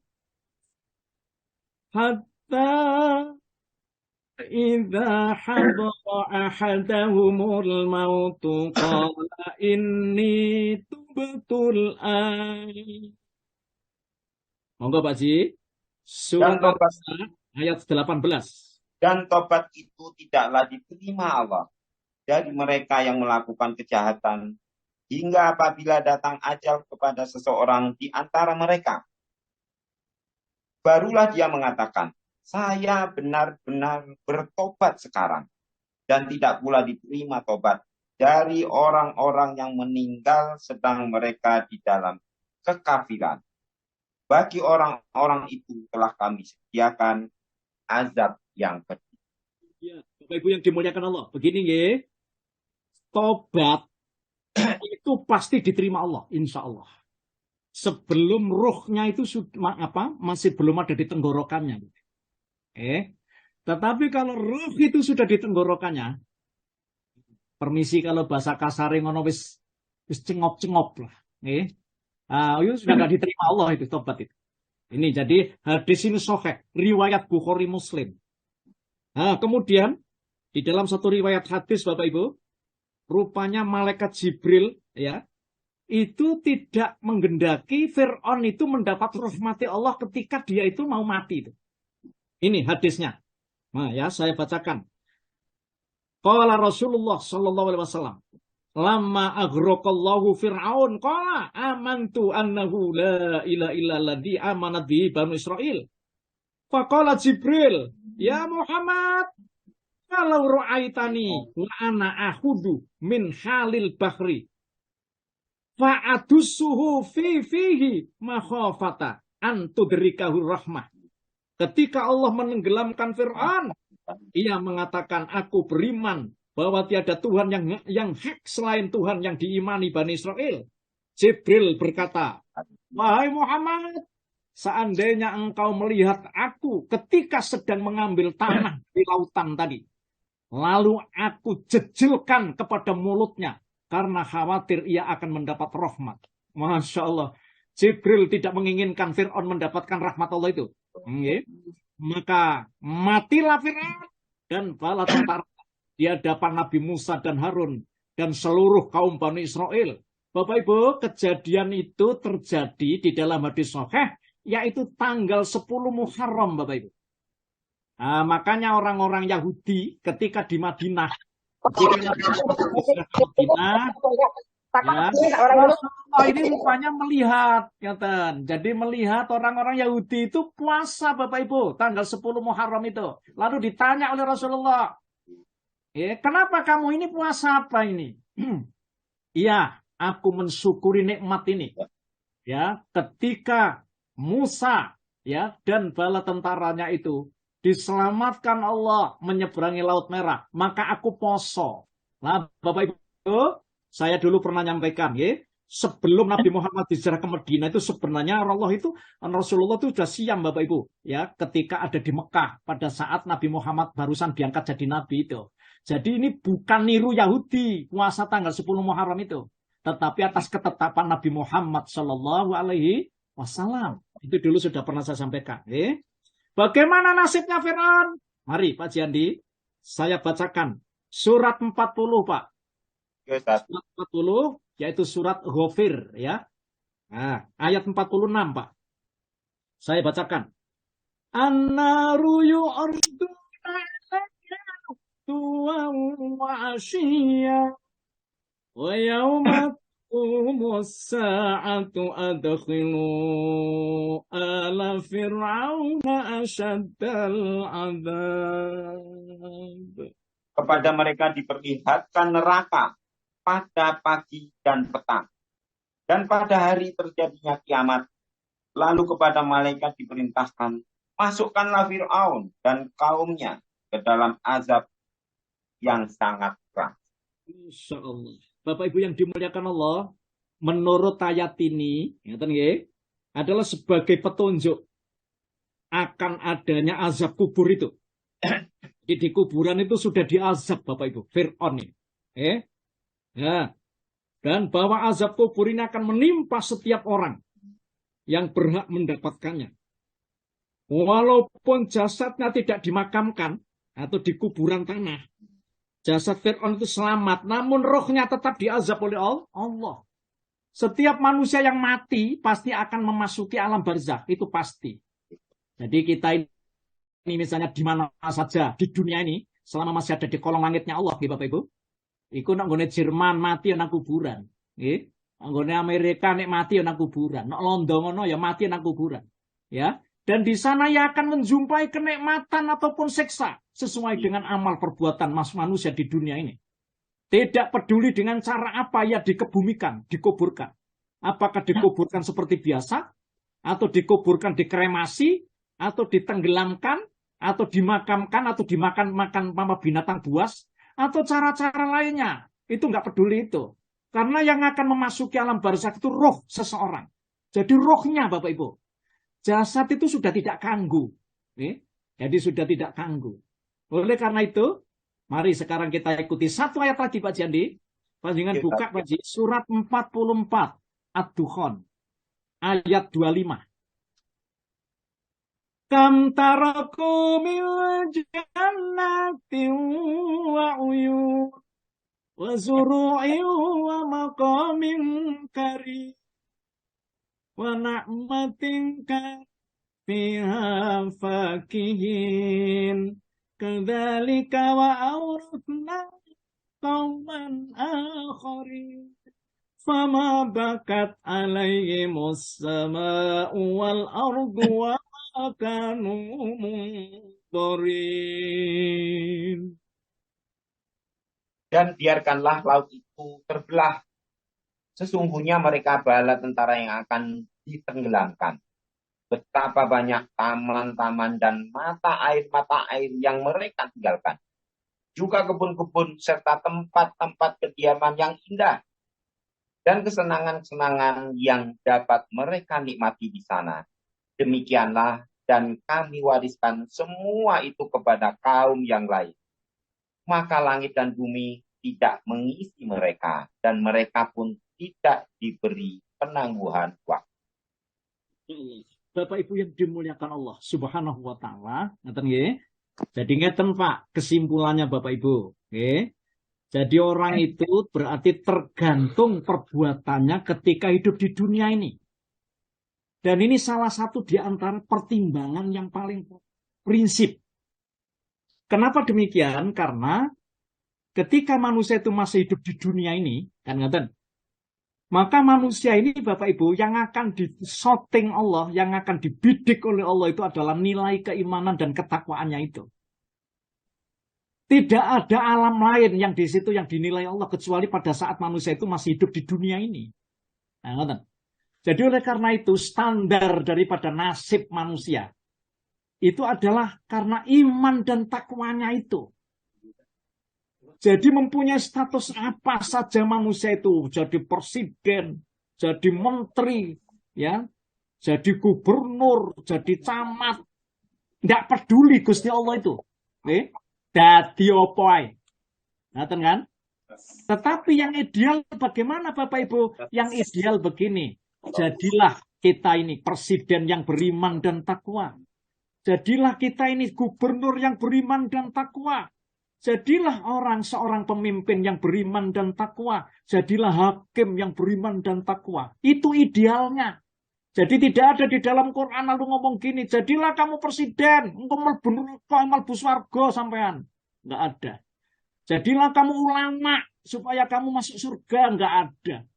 hatta idza hadara ahadahumul maut qala inni tubtul Monggo Pak Ji. Surat ayat 18. Dan tobat itu tidaklah diterima Allah dari mereka yang melakukan kejahatan hingga apabila datang ajal kepada seseorang di antara mereka. Barulah dia mengatakan, saya benar-benar bertobat sekarang. dan tidak pula diterima tobat dari orang-orang yang meninggal sedang mereka di dalam kekafiran. Bagi orang-orang itu telah kami sediakan azab yang pedih. Ya, Bapak Ibu yang dimuliakan Allah. Begini nggih, tobat itu pasti diterima Allah, insya Allah. Sebelum ruhnya itu masih belum ada di tenggorokannya. Tetapi kalau ruh itu sudah di tenggorokannya, permisi kalau bahasa kasar ngono wis cengop-cengop lah. Itu sudah nggak diterima Allah itu tobat itu. Ini jadi hadis ini sahih, riwayat Bukhari Muslim. Kemudian di dalam satu riwayat hadis Bapak Ibu, rupanya malaikat Jibril ya itu tidak menggendaki Fir'aun itu mendapat rahmati Allah ketika dia itu mau mati itu. Ini hadisnya. Nah ya saya bacakan. Qala Rasulullah sallallahu alaihi wasallam, "Lamma aghraqallahu Fir'aun qala amantu annahu la ilaha illalladzi amanat bihi Banu Israil." Faqala Jibril, "Ya Muhammad, kalau ra'aitani wa ana ahudu min halil bahri fa'adussuhu fihi makhafata an tudrikahu rahmah." Ketika Allah menenggelamkan Fir'aun, ia mengatakan, aku beriman bahwa tiada Tuhan yang hak selain Tuhan yang diimani Bani Israel. Jibril berkata, wahai Muhammad, seandainya engkau melihat aku ketika sedang mengambil tanah di lautan tadi, lalu aku jejelkan kepada mulutnya, karena khawatir ia akan mendapat rahmat. Masya Allah. Jibril tidak menginginkan Fir'aun mendapatkan rahmat Allah itu. Maka matilah Fir'aun dan bala tentara di hadapan Nabi Musa dan Harun dan seluruh kaum Bani Israel. Bapak Ibu, kejadian itu terjadi di dalam hadis sahih, yaitu tanggal 10 Muharram, Bapak Ibu. Makanya orang-orang Yahudi ketika di Madinah, ini rupanya melihat, jadi melihat orang-orang Yahudi itu puasa Bapak Ibu tanggal 10 Muharram itu. Lalu ditanya oleh Rasulullah, kenapa kamu ini puasa apa ini? Iya, aku mensyukuri nikmat ini. Ya, ketika Musa ya dan bala tentaranya itu diselamatkan Allah menyeberangi Laut Merah, maka aku poso. Nah, Bapak Ibu, saya dulu pernah nyampaikan, sebelum Nabi Muhammad hijrah ke Madinah itu sebenarnya Rasulullah itu sudah siam Bapak Ibu, ya, ketika ada di Mekah pada saat Nabi Muhammad barusan diangkat jadi Nabi itu. Jadi ini bukan niru Yahudi puasa tanggal 10 Muharram itu, tetapi atas ketetapan Nabi Muhammad Shallallahu Alaihi Wasallam. Itu dulu sudah pernah saya sampaikan. Bagaimana nasibnya Fir'aun? Mari Pak Jiandi, saya bacakan surat 40 Pak. Surat 40 yaitu surat Ghafir ya. Nah, ayat 46 Pak. Saya bacakan. An-naru yu'riduna 'alaiha wa 'ashiyya wa yawma taqumus sa'atu adkhilu ala fir'auna asyaddal 'adzab. Kepada mereka diperlihatkan neraka pada pagi dan petang. Dan pada hari terjadinya kiamat, lalu kepada malaikat diperintahkan, masukkanlah Fir'aun dan kaumnya ke dalam azab yang sangat keras. Insya Allah. Bapak Ibu yang dimuliakan Allah, menurut ayat ini, adalah sebagai petunjuk akan adanya azab kubur itu. Di kuburan itu sudah diazab Bapak Ibu, Fir'aun ini. Ya. Dan bahwa azab kubur ini akan menimpa setiap orang yang berhak mendapatkannya. Walaupun jasadnya tidak dimakamkan atau di kuburan tanah, jasad Fir'aun itu selamat, namun rohnya tetap diazab oleh Allah. Setiap manusia yang mati pasti akan memasuki alam barzakh, itu pasti. Jadi kita ini misalnya di mana saja di dunia ini, selama masih ada di kolong langitnya Allah, Bapak Ibu. Iku nak nggone Jerman mati ana kuburan, nggih. Nggone Amerika nek mati ana kuburan, nek London ngono ya mati ana kuburan. Ya. Dan di sana ia akan menjumpai kenikmatan ataupun siksa sesuai dengan amal perbuatan manusia di dunia ini. Tidak peduli dengan cara apa ia dikebumikan, dikuburkan. Apakah dikuburkan seperti biasa, atau dikuburkan dikremasi, atau ditenggelamkan, atau dimakamkan, atau dimakan sama binatang buas, atau cara-cara lainnya. Itu nggak peduli itu. Karena yang akan memasuki alam barzakh itu roh seseorang. Jadi rohnya Bapak Ibu. Jasad itu sudah tidak kanggu. Jadi sudah tidak kanggu. Oleh karena itu, mari sekarang kita ikuti satu ayat lagi Pak Jandi. Panjenengan buka Pak Ji, surat 44 Ad-Dukhan ayat 25. Kam taraku min jannatin wa uyun wa zuru'in wa maqamin karim wa na'matin fiha fakihin kadzalika wa awrathna qauman akharin fama bakat alaihimus sama'u wal ardu wa kanu mundorin. Dan biarkanlah laut itu terbelah. Sesungguhnya mereka bala tentara yang akan ditenggelamkan. Betapa banyak taman-taman dan mata air yang mereka tinggalkan. Juga kebun-kebun serta tempat-tempat kediaman yang indah. Dan kesenangan-kesenangan yang dapat mereka nikmati di sana. Demikianlah dan kami wariskan semua itu kepada kaum yang lain. Maka langit dan bumi tidak mengisi mereka. Dan mereka pun tidak diberi penangguhan waktu. Bapak Ibu yang dimuliakan Allah Subhanahu wa taala, ngeten nggih. Jadi ngeten Pak, kesimpulannya Bapak Ibu, nggih. Jadi orang itu berarti tergantung perbuatannya ketika hidup di dunia ini. Dan ini salah satu di antara pertimbangan yang paling prinsip. Kenapa demikian? Karena ketika manusia itu masih hidup di dunia ini, kan ngeten, maka manusia ini Bapak Ibu yang akan disorting Allah, yang akan dibidik oleh Allah itu adalah nilai keimanan dan ketakwaannya itu. Tidak ada alam lain yang di situ yang dinilai Allah kecuali pada saat manusia itu masih hidup di dunia ini. Nah, jadi oleh karena itu standar daripada nasib manusia itu adalah karena iman dan takwanya itu. Jadi mempunyai status apa saja manusia itu, jadi presiden, jadi menteri, ya, jadi gubernur, jadi camat, tidak peduli Gusti Allah itu, dadi opo ae. Ngaten kan? Tetapi yang ideal bagaimana Bapak Ibu? Yang ideal begini, jadilah kita ini presiden yang beriman dan takwa. Jadilah kita ini gubernur yang beriman dan takwa. Jadilah seorang pemimpin yang beriman dan takwa. Jadilah hakim yang beriman dan takwa. Itu idealnya. Jadi tidak ada di dalam Quran lalu ngomong gini, jadilah kamu presiden, engkau mlebu swarga sampean. Enggak ada. Jadilah kamu ulama supaya kamu masuk surga, enggak ada.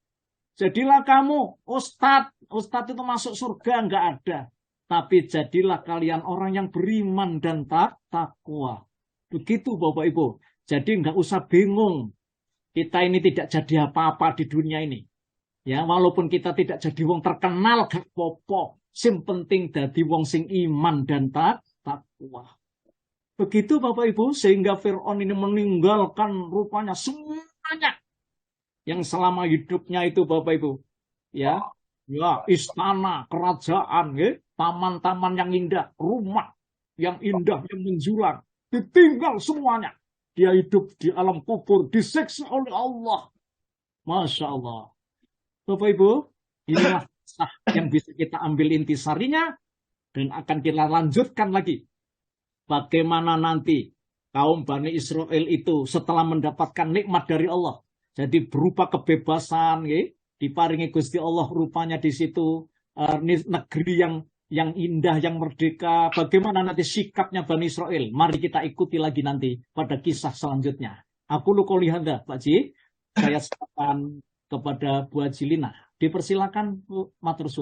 Jadilah kamu ustadz itu masuk surga, enggak ada. Tapi jadilah kalian orang yang beriman dan takwa. Begitu Bapak Ibu. Jadi nggak usah bingung. Kita ini tidak jadi apa-apa di dunia ini. Ya, walaupun kita tidak jadi wong terkenal gak popo. Sing penting dadi wong sing iman dan takwa. Begitu Bapak Ibu, sehingga Fir'aun ini meninggalkan rupanya semuanya yang selama hidupnya itu Bapak Ibu. Ya, istana, kerajaan, taman-taman yang indah, rumah yang indah, yang menjulang. Ditinggal semuanya. Dia hidup di alam kubur, disiksa oleh Allah. Masya Allah. Bapak Ibu, inilah yang bisa kita ambil intisarinya dan akan kita lanjutkan lagi. Bagaimana nanti kaum Bani Israel itu setelah mendapatkan nikmat dari Allah. Jadi berupa kebebasan, diparingi Gusti Allah rupanya di situ negeri yang indah, yang merdeka. Bagaimana nanti sikapnya Bani Israel? Mari kita ikuti lagi nanti pada kisah selanjutnya. Aku qouli hadza, Pak Ji. Saya serahkan kepada Bu Haji Lina. Dipersilakan Bu matur suwun.